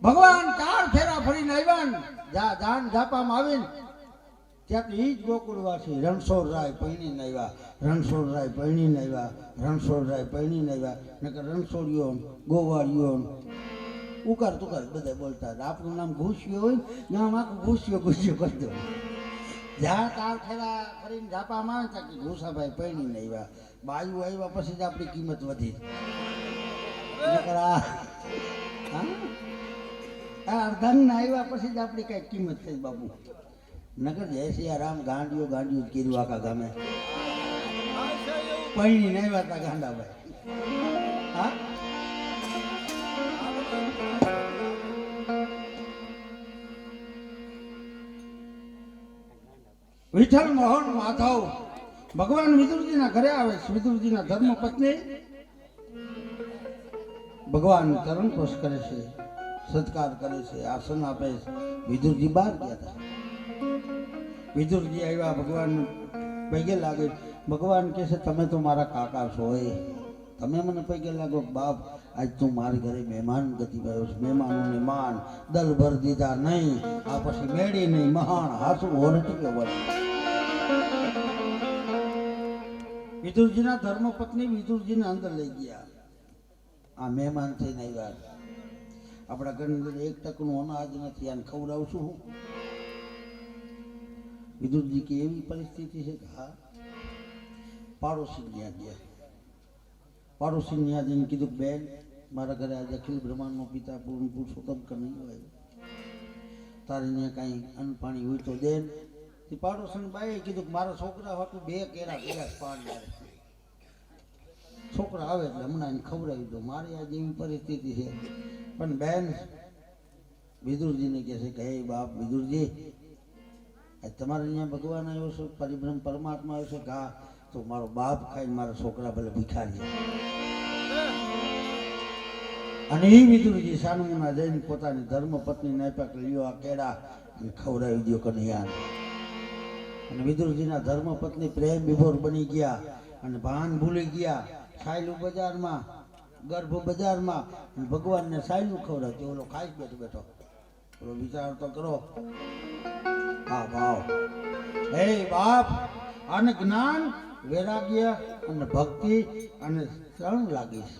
ભગવાન 4 ફેરા ફરીને આવ્યા ને જાન જાપામાં આવીને ત્યાંથી ઈ જ ગોકુળવાસી રણછોડરાય પૈણીને આવ્યા રણછોડરાય પૈણીને આવ્યા રણછોડરાય પૈણીને આવ્યા નકર રણછોડીઓ ગોવાળીઓ ઉકાર તુકાર બધા બોલતા હતા આપણું નામ ઘૂસ્યો હોય નામ આખું ઘૂસ્યો કરી દો જ્યાં 4 ફેરા ફરીને જાપામાં આવે ત્યાં કે ઘૂસાભાઈ પૈણીને આવ્યા બાયુ આવ્યા પછી જ આપણી કિંમત વધી નકર આ અર્ધાંગના આવ્યા પછી જ આપણી કઈ કિંમત થઈ બાપુ નગર જય સિયારામ ગાંડિયો ગાંડિયું જ કર્યું આખા ગામે પૈણી નહીં વાતા ગાંડાભાઈ હા વિઠ્ઠલ મોહન માધવ ભગવાન વિદુરજીના ઘરે આવે છે વિદુરજીના ધર્મપત્ની ભગવાન ચરણ સ્પર્શ કરે છે સત્કાર કરે છે આસન આપે છે વિદુરજી બહાર ગયા હતા વિદુરજી આવ્યા ભગવાન પૈગે લાગે ભગવાન કહે છે તમે તો મારા કાકા છો તમે મને પૈગે લાગો બાપ આજ તું મારી ઘરે મહેમાન ગતિ ગયો છે મહેમાનોને માન દલ ભર દીધા નહીં આ પછી મેળી નહીં મહાન હાસું હોરટી ગયો વિદુરજીના ધર્મપત્ની વિદુરજીને અંદર લઈ ગયા આ મહેમાન થઈને આવ્યા આપણા ઘરની અંદર 1% અનાજ નથી આને ખવડાવશું હું વિદુરજી કે એવી પરિસ્થિતિ છે કે હા પાડોશી ત્યાં ગયા પાડોશી ત્યાં જઈને કીધું બેન મારા ઘરે આજે અખિલ બ્રહ્માંડનો પિતા પૂર્ણ પુરુષોત્તમ કનૈયો આવ્યો તારે ત્યાં કાંઈ અન્ન પાણી હોય તો દે પાડોશી બાઈએ કીધું કે મારા છોકરા હતું 2 કેરા પીડા પાણી છોકરા આવે એટલે હમણાં એને ખવડાવી દો મારી આજે એવી પરિસ્થિતિ છે પણ બેન વિદુરજીને કહે છે કે હે બાપ વિદુરજી તમારે અહીંયા ભગવાન આવ્યો છે પરિબ્રહ્મ પરમાત્મા આવ્યો છે ઘા તો મારો બાપ ખાઈને મારા છોકરા ભલે ભિખારી અને એ વિદુરજી સાનુમુના જઈને પોતાની ધર્મપત્નીને આપ્યા કે લ્યો આ કેળા અને ખવડાવી દો કનૈયાને અને વિદુરજીના ધર્મપત્ની પ્રેમ વિભોર બની ગયા અને ભાન ભૂલી ગયા સાયલું બજારમાં ગર્ભ બજારમાં ભગવાનને સાયલું ખવડાવતી ઓલો ખાઈ બેઠો બેઠો ઓલો વિચાર તો કરો હા ભાવ હે બાપ આને જ્ઞાન વૈરાગ્ય અને ભક્તિ અને 3 લાગીશ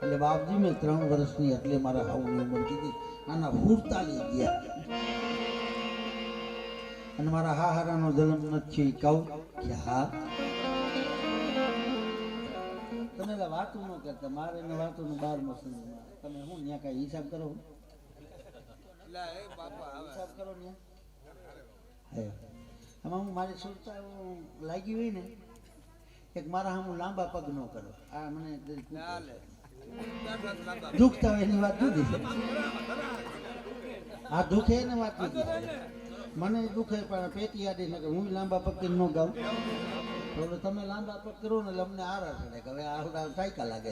એટલે બાપજી મેં 3 વર્ષની એટલે મારા હાવની ઉંમર કીધી આના 47 ગયા અને મારા હાહારાનો જન્મ નથી કહું કે હા તમે વાતું ન કરતા મારે ને વાતું નું 12 મસન તમે હું ત્યાં કઈ હિસાબ કરો હિસાબ કરો ને આમાં હું મારી સુરતા લાગી હોય ને એક મારા હું લાંબા પગ ન કરો આ મને દુખતા હોય એની વાત જુદી છે આ દુખે ને વાત જુદી છે મને દુખે પણ પેટી આડી ને હું લાંબા પગ ન ગાઉં તો તમે લાંબા પગ કરો ને એટલે અમને આરા ચડે કે હવે આ સાયકા લાગે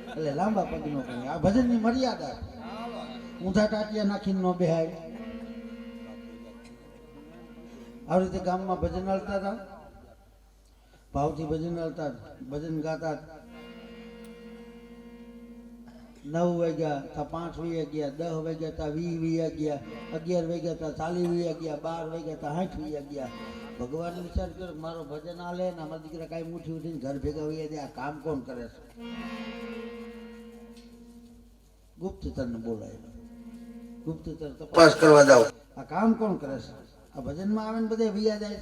એટલે લાંબા પગ નો કરે આ ભજનની મર્યાદા ઊંધા ટાટિયા નાખીને નો બેહાય આવી રીતે ગામમાં ભજન હાલતા હતા ભાવથી ભજન હાલતા ભજન ગાતા 9 વાગ્યા તા 5 વાગ્યા ગયા 10 વાગ્યા તા 20 વાગ્યા ગયા 11 વાગ્યા તા 40 વાગ્યા ગયા 12 વાગ્યા તા 60 વાગ્યા ગયા ભગવાન વિચાર કર્યો મારો ભજન હાલે ને અમારા દીકરા કાંઈ મુઠ્ઠી ઉઠીને ઘર ભેગા હોય આ કામ કોણ કરે છે ગુપ્તચરને બોલાય ગુપ્તચર તપાસ કરવા જાવ આ કામ કોણ કરે છે આ ભજનમાં આવે ને બધે વિયા જાય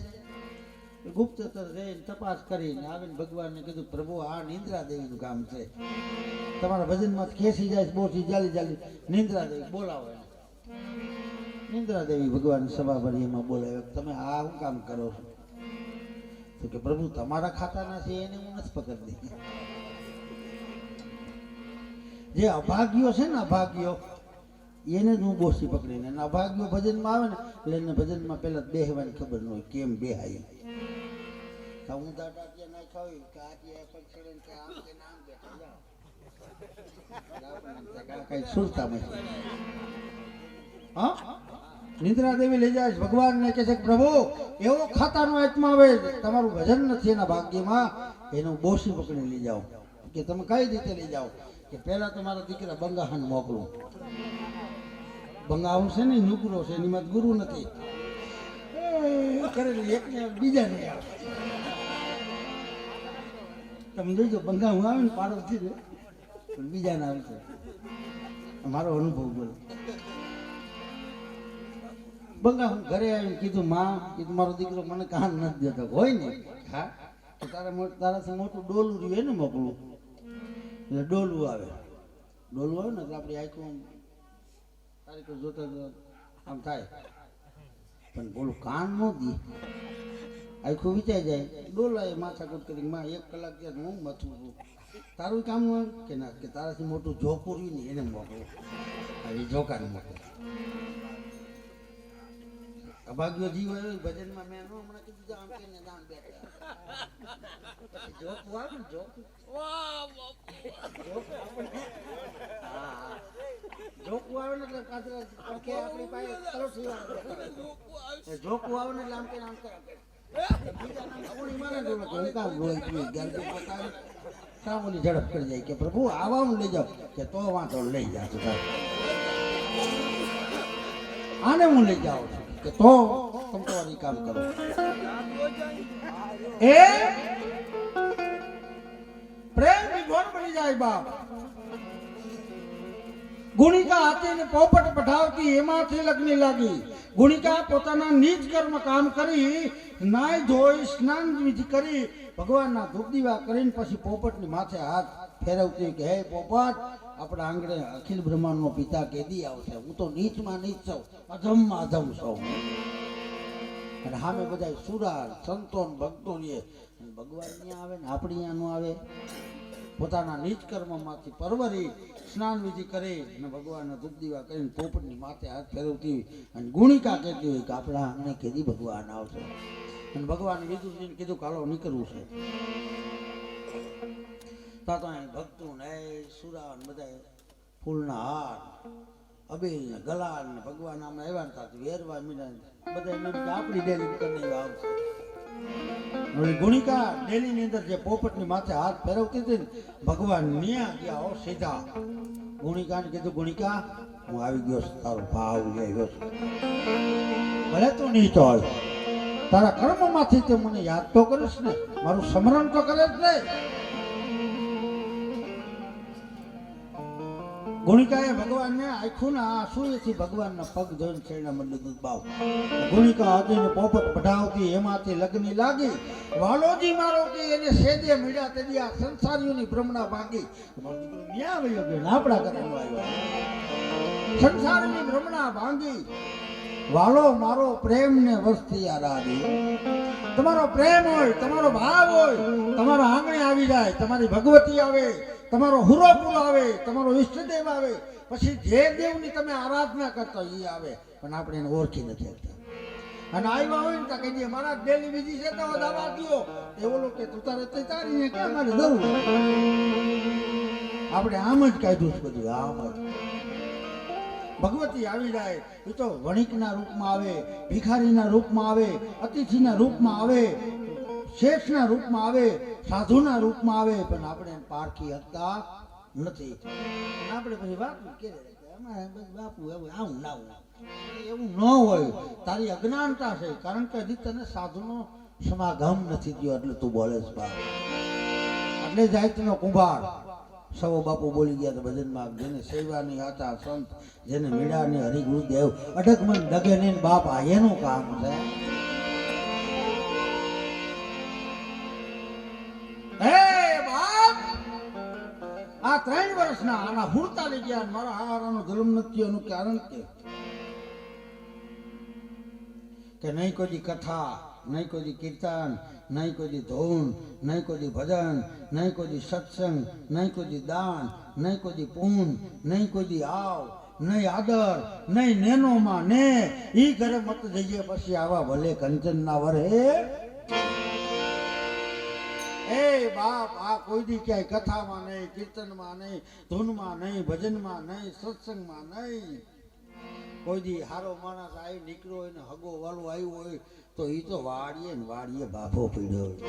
છે ગુપ્તચર જઈને તપાસ કરીને આવીને ભગવાનને કીધું પ્રભુ આ નિંદ્રા દેવીનું કામ છે તમારા ભજનમાં ખેસી જાય બોસી જાલી જાલી નિંદ્રા દેવી બોલાવો નિંદ્રા દેવી ભગવાન સભા ભરી એમાં બોલાવે તમે આ શું કામ કરો છો તો કે પ્રભુ તમારા ખાતાના છે એને હું નથી પકડતી જે અભાગ્યો છે ને અભાગ્યો એને જ હું બોસી પકડીને અભાગ્યો ભજનમાં આવે ને એટલે એને ભજનમાં પહેલા બેહવાની ખબર ન હોય કેમ બેહાય હું દાટા ના ખાવી કે આ પક્ષડે કે આમ કે નામ બેઠા જાઓ કઈ સુરતા નથી. હા નિદ્રા દેવી લઈ જાય ભગવાન ને કહે છે પ્રભુ એવો ખાતાનો આત્મા આવે તમારું ભજન નથી એના ભાગ્યમાં એનું બોસી પકડી લઈ જાઓ કે તમે કઈ રીતે લઈ જાઓ કે પહેલા તમારા દીકરા બંગાહાન મોકલું. બંગાહું છે ને નુકરો છે એની માં ગુરુ નથી કરેલી એકને બીજા નહીં આવે. તમે જોઈજો બંગાહું આવે ને પાડોશી રે પણ બીજા ના આવશે. મારો અનુભવ બોલો. બંગા હું ઘરે આવીને કીધું માં કીધું મારો દીકરો મને કામ નથી દેતો હોય ને હા તો તારાથી મોટું ડોલું રહ્યું એને મોકલું. એટલે ડોલું આવે ને એટલે આપણી આંખો તારીખો જોતા આમ થાય પણ બોલું કાન ન દી આખું વિચાઈ જાય. ડોલાએ માથાકૂટ કરી માં 1 કલાક ત્યાં હું મથું છું તારું કામ હોય કે ના કે તારાથી મોટું જોકું રહ્યું ને એને મોકલું. એ જોકાને મોકલું. અભાગ્યો જીવ હોય ભજનમાં મેં હમણાં કીધું આમ કે આમ બેઠા જોકું આવે ને જોકું જોકું આવે ને એટલે આપણી પાસે જોકું આવે ને એટલે આમ કે આમ કરે સામોની ઝડપ કરી જાય કે પ્રભુ આવાનું લઈ જાઓ કે તો વાંધો લઈ જાજો આને હું લઈ જાઉં છું કે તો તમે તમારી કામ કરો. એ પ્રેમ વિભોર બની જાય બાપ. ગુણિકા હતી ને પોપટ પઠાવતી એમાંથી લગ્ન લાગી. ગુણિકા પોતાના નીચ કર્મ કામ કરી નાય ધોઈ સ્નાન વિધિ કરી ભગવાનના ધૂપ દીવા કરીને પછી પોપટની માથે હાથ ફેરવતી કે હે પોપટ આપણા આંગણે અખિલ બ્રહ્માંડનો પિતા કેદી આવશે. હું તો નીચમાં નીચ છું અધમમાં અધમ છું. અને સામે બધા સુરાર સંતો ભક્તો રે ભગવાન ત્યાં આવે ને આપણી ત્યાં નો આવે. પોતાના નીચ કર્મમાંથી પરવરી સ્નાન વિધિ કરી અને ભગવાનના ધૂપ દીવા કરીને પોપટની માથે હાથ ફેરવતી અને ગુણિકા કહેતી હોય કે આપણા આંગણે કેદી ભગવાન આવશે. અને ભગવાન વિદુરજીને કીધું કાલો નીકળવું છે. તો અહીં ભક્તો ને સુરા બધા ફૂલના હાર અબીલ ને ગલાલ ને ભગવાન આમ આવ્યા હતા વેરવા મીના બધા એમ કે આપણી ડેલી કરીને આવશે. ગુણિકા ડેલી ની અંદર જે પોપટની માથે હાથ ફેરવતી હતી ને ભગવાન ન્યા ગયા સીધા. ગુણિકાને કીધું ગુણિકા હું આવી ગયો છું તારો ભાવ લઈ આવ્યો છું. ભલે તું નહીં તો તારા કર્મમાંથી તે મને યાદ તો કરીશ ને મારું સ્મરણ તો કરે જ ને. ગુણિકાએ ભગવાનને આખું ના આંસુએથી ભગવાનના પગ ધોઈને છેડા મંડળ બાવ. ગુણિકા હતી પોપટ પઢાવતી એમાંથી લગ્ન લાગી. વાલોજી મારો કે એને સેદે મળ્યા તેદી આ સંસારીઓની ભ્રમણા ભાગી. મારો દીકરો ન્યા વયો ગયો આપણા ઘરનો આવ્યો. સંસારની ભ્રમણા ભાંગી વાલો મારો પ્રેમ ને વસ્તી આરાધી. તમારો પ્રેમ હોય તમારો ભાવ હોય તમારા આંગણે આવી જાય. તમારી ભગવતી આવે તમારો હુરોપુર આવે તમારો ઈષ્ટદેવ આવે પછી જે દેવની તમે આરાધના કરતા એ આવે પણ આપણે એને ઓળખી નથી શકતા. અને આવ્યા હોય ને તો કહીએ મારા ડેલી વિધિ છે તો દાવા દો એવો લોકો તું તારે તારી કે અમારે જરૂર આપણે આમ જ કાઢ્યું છે બધું આમ જ. ભગવતી આવી જાય એ તો વણિકના રૂપમાં આવે ભિખારીના રૂપમાં આવે અતિથિના રૂપમાં આવે શેઠના રૂપમાં આવે સાધુના રૂપમાં આવે પણ આપણે પારખી શકતા નથી. આપણે પછી બાપુ કે બાપુ એવું આવું ના એવું ન હોય. તારી અજ્ઞાનતા છે કારણ કે હજી તને સાધુનો સમાગમ નથી થયો એટલે તું બોલે છે બાપ. એટલે જાતનો કુંભાર સૌ બાપુ બોલી ગયા ભજનમાં જેને સેવાની આતા સંત જેને મીડાને હરિગુરુદેવ અડગમન ડગે ને બાપ આ એનું કામ છે. આ 3 વર્ષના આના હુરતા લઈ ગયા મારા હારાનો જન્મ નથી એનું કારણ કે નહીં કોઈ કથા નહીં કોઈ કીર્તન નહીં કોઈ ધૂન નહીં કોઈ ભજન નહીં કોઈ સત્સંગ નહીં કોઈ દાન નહીં કોઈ પૂન નહીં કોઈ આવ નહીં આદર નહીં નેનોમાં ને ઈ ઘરે મત જઈએ પછી આવા ભલે કંચન ના વરે એ બાપ આ કોઈ દી ક્યાંય કથામાં નહીં, કીર્તનમાં નહીં, ધૂનમાં નહીં, ભજનમાં નહીં, સત્સંગમાં નહીં. કોઈ દી હારો માણસ આવી નીકળ્યો હોય ને હગો વાળો આવ્યો હોય તો એ તો વાડીએ ને વાડીએ બાફો પીડ્યો હોય.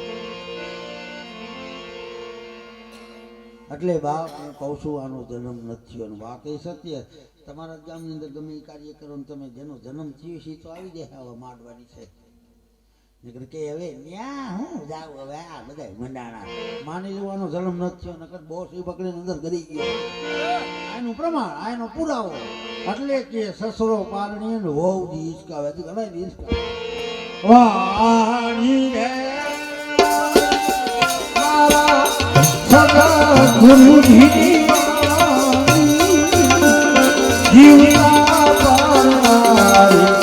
એટલે બાપ હું કહું છું આનો જન્મ નથી થયો. અને વાત એ સત્ય, તમારા ગામની અંદર ગમે એ કાર્ય કરો ને તમે જેનો જન્મ થયો છે એ તો આવી જાય. હવે માંડવાની છે કે હવે ન્યા હું જાવ, હવે આ બધા મંડાણા માની લેવાનો જન્મ નથી થયો. નકર બોસ એ પકડીને અંદર ગરી ગયો. આનું પ્રમાણ, આનો પુરાવો. એટલે કે સસરો પારણી ને વહુ દી હિસકાવે, ઘણા દી હિસકાવે. વાણી રે મારા સદા ગુરુજી જીવતા પારણારી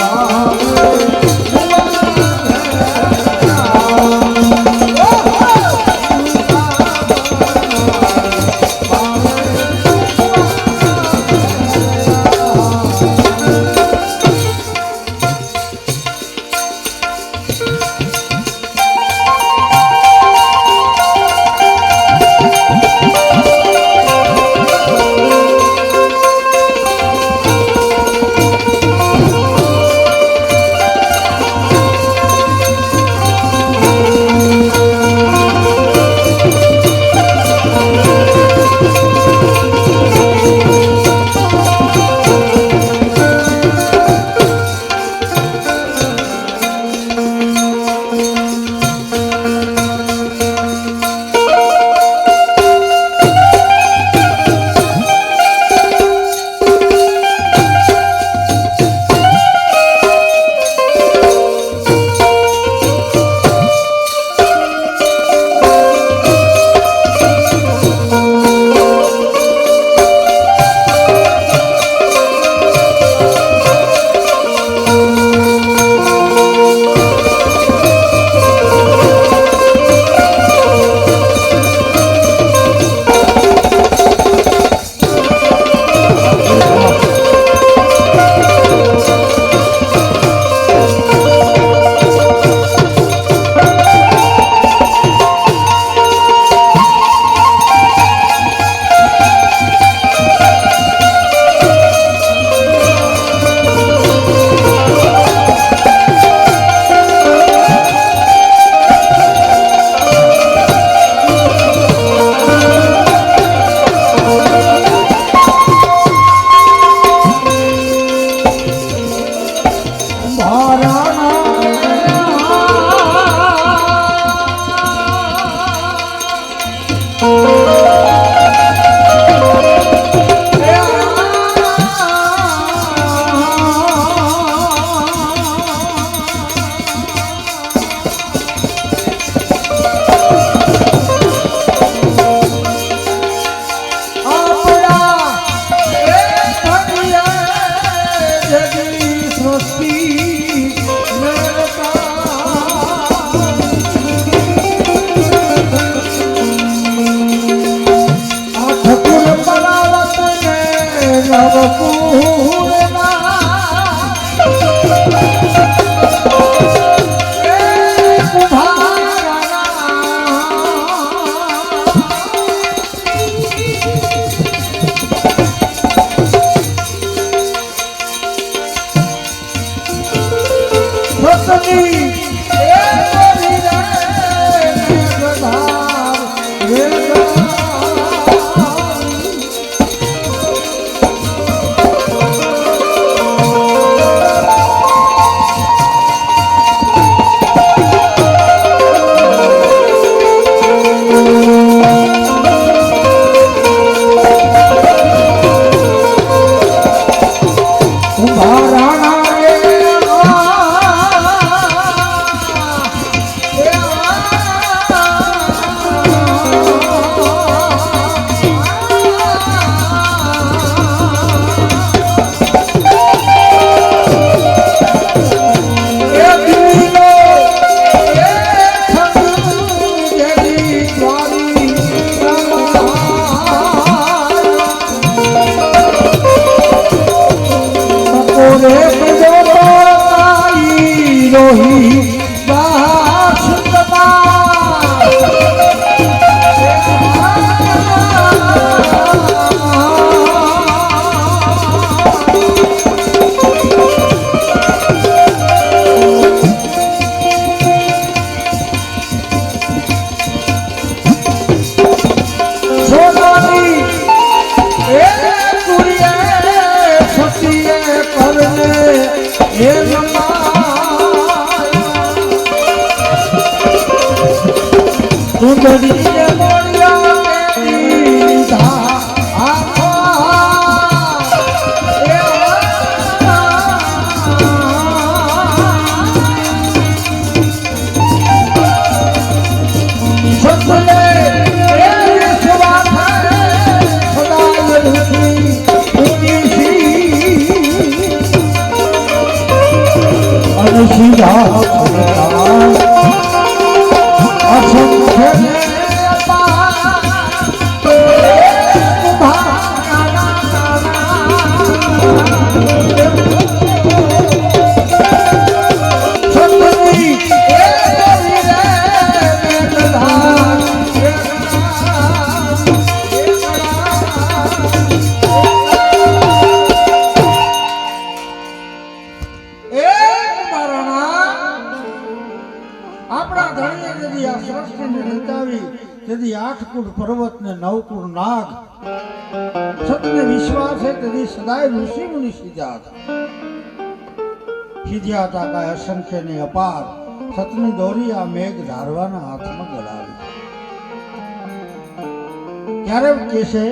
ઘડીએ મોડિયા તેરી ધા આખો સતને એ વિશ્વા થાય સદા લડતી સીધા પર્વત ને નવકુળ નાગ સતને વિશ્વાસ છે તેથી સદાય ઋષિ મુનિ સીધ્યા હતા કાંઈ અસંખ્ય ને અપાર સતની દોરી આ મેઘ ધારવાના હાથમાં ગળાવી ત્યારે કેશે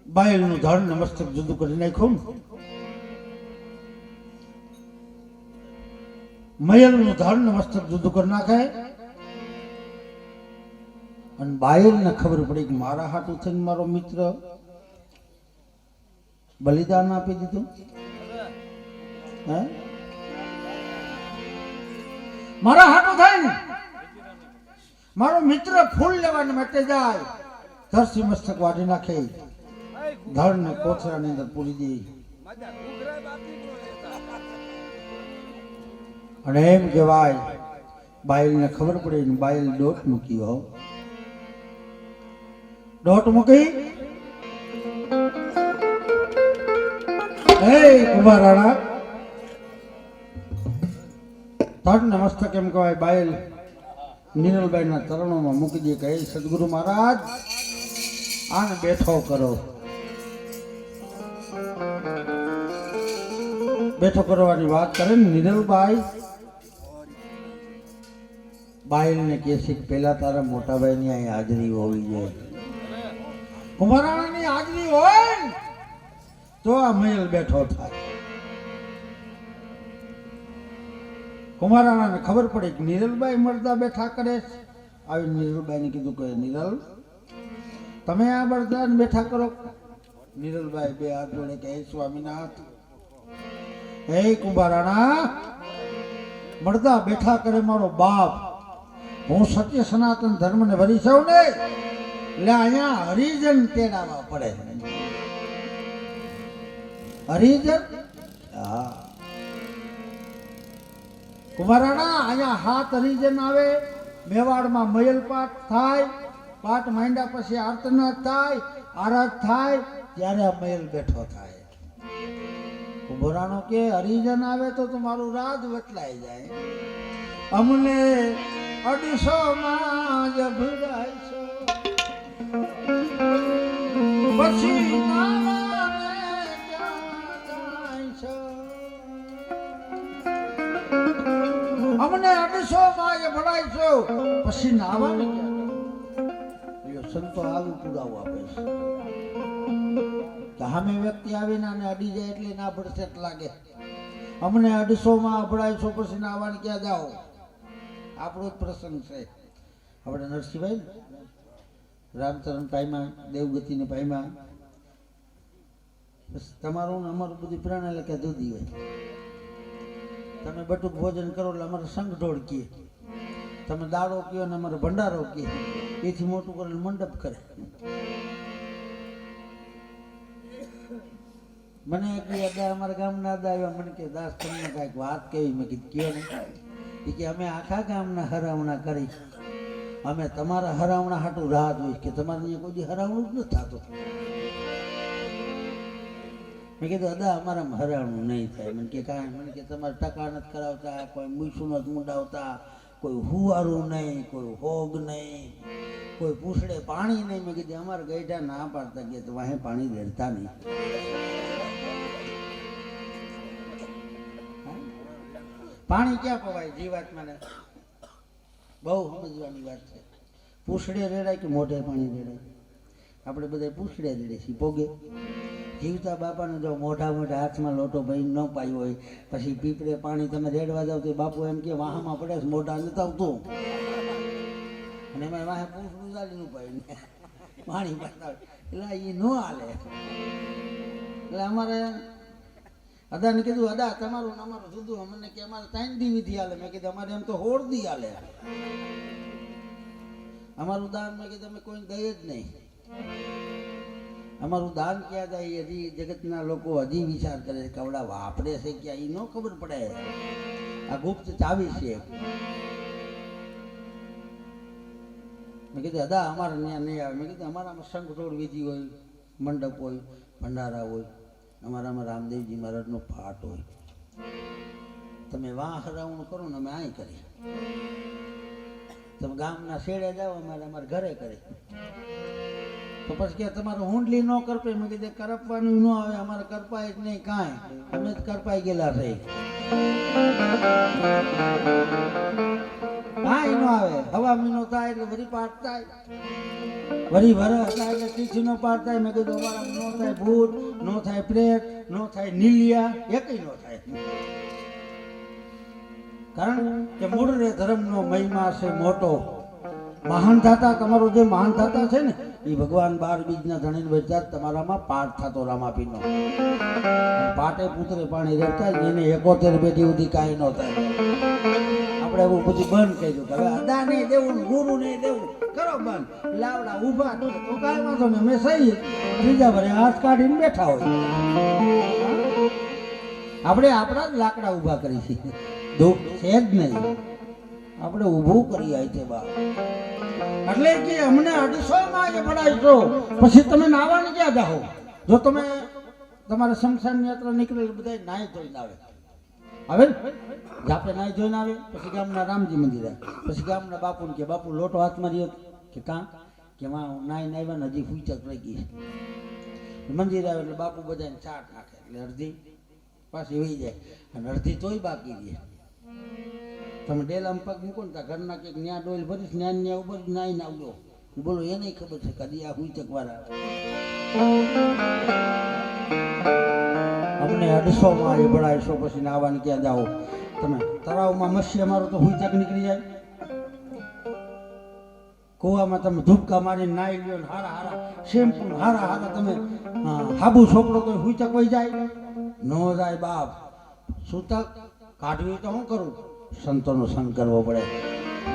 બાયલનું ધડ ને મસ્તક જુદું કરી નાખ્યું મયલનું ધડ ને મસ્તક જુદું કરી નાખે અને બાયલને ખબર પડી કે મારા હાટું થઈને મારો મિત્ર બલિદાન આપી દીધું હે મારા હાટું થાય ને મારો મિત્ર ફૂલ લેવાને માટે જાય ધરસી મસ્તક વાઢી નાખે ધડ ને કોથળાની અંદર પૂરી દે અને એમ કહેવાય બાયલને ખબર પડી ને બાયલ દોટ મૂકી હો દોટ મૂકી હે કુમારાણા ધડ ને મસ્તક એમ કહેવાય બાયલ નીરલબાઈના ચરણોમાં મૂકી દે કે હે સદગુરુ મહારાજ આને બેઠો કરો બેઠો કરવાની વાત કરે ને નીરલબાઈ બાયલને કહે છે કે પેલા તારા મોટા ભાઈની અહીં હાજરી હોવી જોઈએ કુમારાણાની હાજરી હોય તો આ મહેલ બેઠો થાય કુમારાણાને ખબર પડી કે નીરલબાઈ મરદા બેઠા કરે આવી નીરલબાઈને કીધું કે નીરલ તમે આ મરદાને બેઠા કરો નીરલબાઈ બે હાથ જોડે કે સ્વામીનાથ હે કુમારાણા મરદા બેઠા કરે મારો બાપ હું સત્ય સનાતન ધર્મ ને વરી છું ને એટલે અહીંયા હરિજન તેડાવા પડે હરિજન હા કુમારાણા અહીંયા હાથ હરિજન આવે મેવાડમાં મયલ પાઠ થાય પાઠ માંડ્યા પછી આર્તનાદ થાય આરાધ થાય ત્યારે આ મયલ બેઠો થાય કુંભરાણો કે હરિજન આવે તો તમારું રાજ વટલાઈ જાય અમને 250 માં જ ભીડાઈશો પછી નાવાને ક્યાં જાઈશો અમને 250 માં જ ભરાઈશો પછી નાવાને ક્યાં સંતો આવી પુરાવો આપે છે સામે વ્યક્તિ આવીને આને અડી જાય એટલે ના ભડસેટ લાગે અમને 250 માં અભડાઈશો પછી નાવાને ક્યાં જાઓ આપણો જ પ્રસંગ છે આપણે નરસિંહભાઈ રામચરણ પાયમાં દેવગતિને પાયમાં તમારું ને અમારું બધું પ્રાણ એટલે કે દૂધી હોય તમે બટુક ભોજન કરો એટલે અમારે સંઘ ઢોળ કીએ તમે દાડો કયો ને અમારે ભંડારો કીએ એથી મોટું કરીને મંડપ કરે મને અમારા ગામના દાદા આવ્યા મને કે દાસ તમને કાંઈક વાત કેવી મેં કીધું કયો ને કે અમે આખા ગામના હરાવણા કરી અમે તમારા હરાવણા હાટું રાહ જોઈશ કે તમારે અહીંયા કોઈ દી હરાવણું જ નથી થતું મેં કીધું દાદા અમારામાં હરાવણું નહીં થાય મને કે કાંઈ મને કે તમારે ટકા નથી કરાવતા કોઈ મૂસું નથી મુંડાવતા કોઈ હુવારું નહીં કોઈ હોગ નહીં કોઈ પૂછડે પાણી નહીં મેં કીધું અમારે ગઈઢા ના પાડતા કે વાહે પાણી રેડતા નહીં પાણી ક્યાં પવાય જીવાત્માને બહુ સમજવાની વાત છે. પૂછડે રેડાય કે મોઢે પાણી રેડાય? આપણે બધા પૂછડે રેડે છીએ પોગે. જીવતા બાપાને જો મોઢા મોઢા હાથમાં લોટો ભરી ન પાયો હોય, પછી પીપળે પાણી તમે રેડવા જાવ તો બાપુ એમ કે વાહમાં પડે છે, મોઢા નથી આવતું. અને એમાં વાહે પૂછડું ચાલીનું પાય પાણી પાતા એટલે એ ન હાલે. એટલે અમારે અદાને કીધું, અદા તમારું ને અમારું જુદું. અમને કે અમારે 3 દી વિધિ હાલે. મેં કીધું અમારે એમ તો 16 દી હાલે. અમારું દાન મેં કીધું અમે કોઈ દઈએ જ નહીં. અમારું દાન ક્યાં જાય હજી જગતના લોકો હજી વિચાર કરે છે, કવડા વાપરે છે ક્યાં એ ન ખબર પડે. આ ગુપ્ત ચાવી છે. મેં કીધું અદા અમારે ત્યાં નહીં આવે. મેં કીધું અમારામાં શંખતોડ વિધિ હોય, મંડપ હોય, ભંડારા હોય, અમારામાં રામદેવજી મહારાજનો પાઠ હોય. તમે વાહ હરાવણું કરો ને અમે અહીં કરી. તમે ગામના શેડે જાઓ, અમારે ઘરે કરી. તો પછી કે તમારે હુંડલી ન કરપે. મેં કીધું કરપવાનું ન આવે, અમારે કરપાય જ નહીં કાંઈ. અમે જ કરપાઈ ગયેલા છે. કાંઈ ન આવે. હવા મહિનો થાય એટલે વરી પાઠ થાય, વરી વરસ થાય એટલે તીથીનો પાઠ થાય. મેં કીધું અમારા ન થાય ભૂત, ન થાય પ્રેત, ન થાય નીલિયા, એકય ન થાય. કારણ કે મૂળ રે ધર્મનો મહિમા છે મોટો. મહાન થતા તમારો જે મહાન થતા છે ને એ ભગવાન 12 બીજના ધણીને વેચતા તમારામાં પાઠ થતો રામાપીનો. પાટે પુત્રે પાણી રેડતા એને 71 પેઢી સુધી કાંઈ ન થાય. આપણે એવું બધું બંધ કર્યું. હવે અદા નહીં દેવું, ગુરુ નહીં દેવું, કરો બંધ. લાવડા ઊભા તો કાંઈ વાંધો નહીં, અમે સહી ત્રીજા ભરે હાથ કાઢીને બેઠા હોય. આપણે આપણા જ લાકડા ઊભા કરી છે, દુઃખ છે જ નહીં. આપણે ઊભું કરી આવી છે બા. એટલે કે અમને 250 માં એ ભણાવશો, પછી તમે નાવાની ક્યાં જાઓ? જો તમે તમારે શમશાન યાત્રા નીકળે બધા નાહી ધોઈને આવે. હવે આપણે નાહી ધોઈને આવે, પછી ગામના રામજી મંદિર આવે, પછી ગામના બાપુને કે બાપુ લોટો હાથમાં રહ્યો કે કાં કે માં નાહી નાહ્યા હજી ફૂચક રહી ગઈ. મંદિર આવે એટલે બાપુ બધાને ચાટ નાખે એટલે અડધી પાછી વહી જાય અને અડધી તોય બાકી રહે. તમે ડેલામાં પગ મૂકો ને ત્યાં ઘરના કંઈક ન્યા ડોલ ભરીશ, ન્યા ઉપર નાઈને આવજો. બોલો એને ખબર છે કદી આ હુંચક વાળા અમને 250 માં એ ભણાવશો, પછી નાવાની ક્યાં જાઓ? તમે તળાવમાં મચ્છી અમારો તો હુંચક નીકળી જાય. કુવામાં તમે ધૂપકા મારીને નાહી લ્યો ને હારા હારા શેમ્પુ હારા હારા તમે હાબુ છોકરો તો હુંચક વહી જાય ન જાય બાપ. સૂતક કાઢવી તો હું કરું? સંતોનો સંગ કરવો પડે.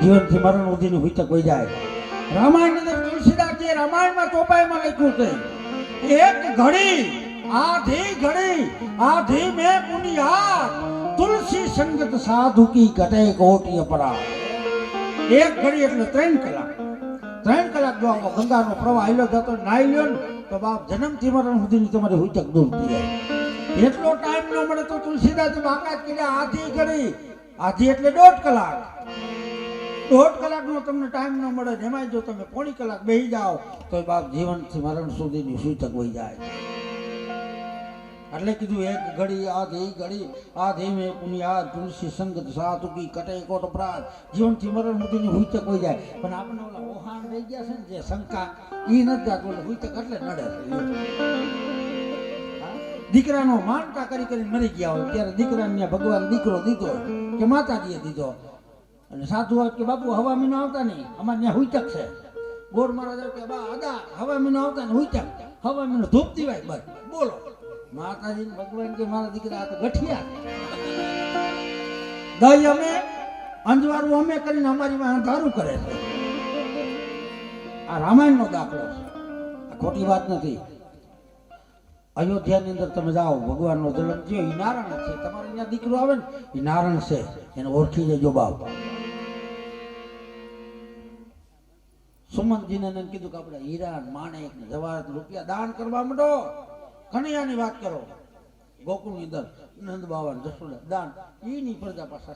જીવનથી મરણ સુધીની હુંચક વહી જાય. રામાયણ અંદર તુલસીદાસજી રામાયણમાં ચોપાઈમાં લખ્યું છે, એક ઘડી આધી મેં પુનિયાત તુલસી સંગત સાધુ કી કટે કોટી અપરાધ. એક ઘડી એટલે 3 કલાક. 3 કલાક જો આવો ગંગાનો પ્રવાહ આયલો જતો નાહી લ્યો ને તો બાપ જન્મથી મરણ સુધીની તમારી હુંચક દૂર થઈ જાય. એટલો ટાઈમ ન મળે તો તુલસીદાસ બાકાત કર્યા આધી ઘડી. આધી એટલે 1.5 કલાક. 1.5 કલાકનો તમને ટાઈમ ન મળે, એમાં જો તમે 1.5 કલાક બેસી જાઓ તો બાપ જીવનથી મરણ સુધીની સૂચક વહી જાય. એટલે કીધું એક ઘડી આધી મેં પુનિયાદ તુલસી સંગત સાધુ કી કટે કોટ અપરાધ. જીવનથી મરણ સુધીની હુંચક વહી જાય. પણ આપણે ઓલા ઓહાણ રહી ગયા છે ને જે શંકા એ નથી જાતું એટલે હુંચક એટલે નડે. દીકરાનો માનતા કરી કરીને મરી ગયા હોય ત્યારે દીકરાને ભગવાન દીકરો દીધો કે માતાજીએ દીધો અને સાધુ હોય કે બાપુ હવા મહિનો આવતા નહીં, અમારે ત્યાં હુંચક છે. ગોર મહારાજ કે બા અદા હવા મહિનો આવતા ને હુંચક હવા મહિનો ધૂપ દીવાય બસ. બોલો માતાજી ભગવાન કે મારા દીકરા તો ગઠિયા દઈ અમે અંજવાળું અમે કરીને અમારી માં અંધારું કરે છે. આ રામાયણનો દાખલો છે, આ ખોટી વાત નથી. અયોધ્યાની અંદર તમે જાઓ, ભગવાનનો જન્મ થયો એ નારાયણ છે. તમારે અહીંયા દીકરો આવે ને એ નારાયણ છે, એને ઓળખી જજો બાપ. સુમનજીને કીધું કે આપણે હીરા માણેક જવાહરાત રૂપિયા દાન કરવા માંડો. કનૈયાની વાત કરો, ગોકુળની અંદર નંદ બાવા જશોદા દાન એની પ્રજા પાસે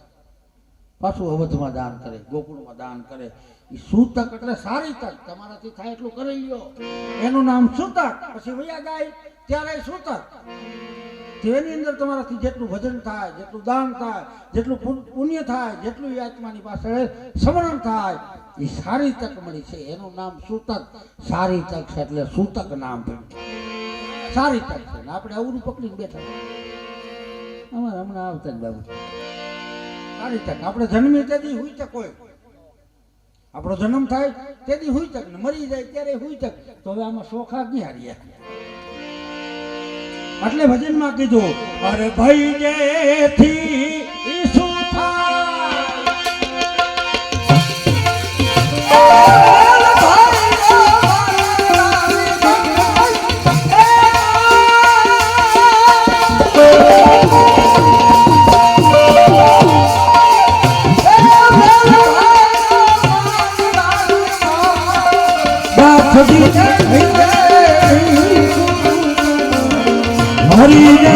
પાછું અવધમાં દાન કરે, ગોકુળમાં દાન કરે. એ સૂતક એટલે સારી તક, તમારાથી થાય એટલું કરી લ્યો. એનું નામ સૂતક. પછી વયા જાય ત્યારે સૂતક. તેની અંદર તમારાથી જેટલું ભજન થાય, જેટલું દાન થાય, જેટલું પુણ્ય થાય, જેટલું એ આત્માની પાસે સમરણ થાય, એ સારી તક મળી છે. એનું નામ સૂતક. સારી તક છે એટલે સૂતક નામ પડ્યું. સારી તક છે ને આપણે અવરું પકડીને બેઠા. અમારે હમણાં આવતા જ બાબુ સારી તક. આપણે જન્મી તેથી હુઈ તક હોય, આપણો જન્મ થાય તેથી હુઈ તક, ને મરી જાય ત્યારે હુઈ તક. તો હવે આમાં શોખા ક્યાં હાર્યા? એટલે ભજનમાં કીધું, અરે ભાઈ જેથી ઈસુ હરી રે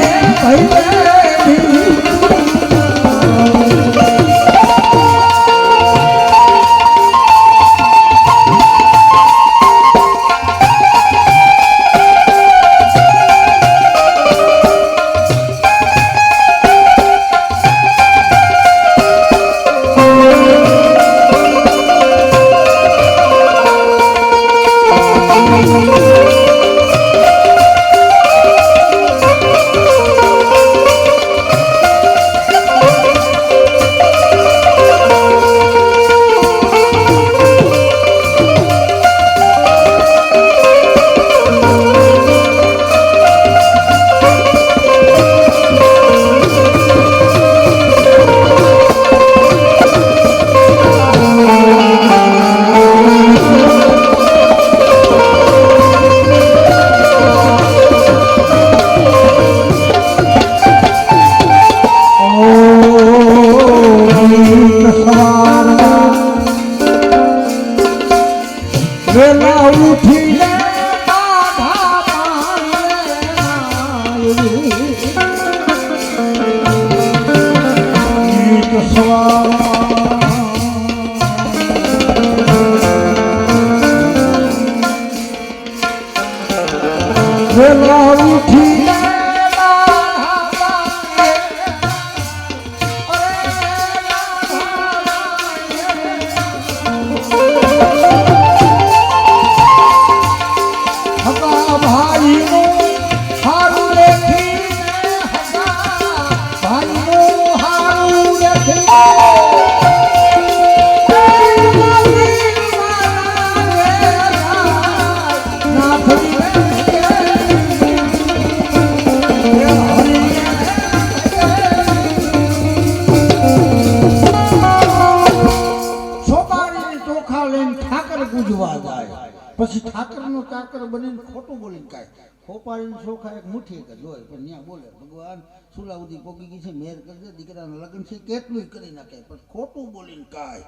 પછી ઠાકરનો ચાકર બનીને ખોટું બોલીને કાંઈ ખોપાડીને ચોખા એક મુઠ્ઠી એક જ હોય, પણ ત્યાં બોલે ભગવાન સુલાઉદી પોગી ગઈ છે, મેર કરજે, દીકરાના લગ્ન છે, કેટલું કરી નાખે, પણ ખોટું બોલીને કાંઈ.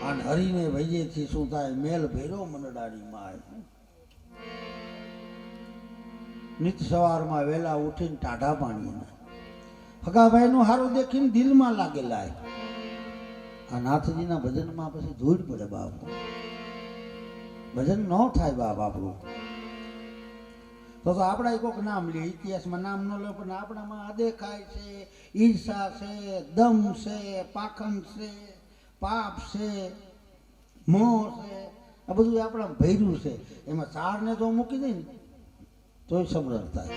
અને હરીને ભૈયેથી શું થાય? મેલ ભેરો મનડાની માય. નિત સવારમાં વહેલા ઉઠીને ટાઢા પાણીના હગાભાઈનું હારું દેખીને દિલમાં લાગેલા. આ નાથજીના ભજનમાં પછી ધૂળ પડે બાપુ. ભજન ન થાય બાપ આપણું તો આપણા કોઈક નામ લે, ઇતિહાસમાં નામ ન લે, પણ આપણામાં અદેખાય છે, ઈર્ષા છે, દમ છે, પાખંડ છે, પાપ છે, મોહ છે, આ બધું આપણા ભર્યું છે. એમાં ચારને તો મૂકી દે ને તોય સમરણ થાય.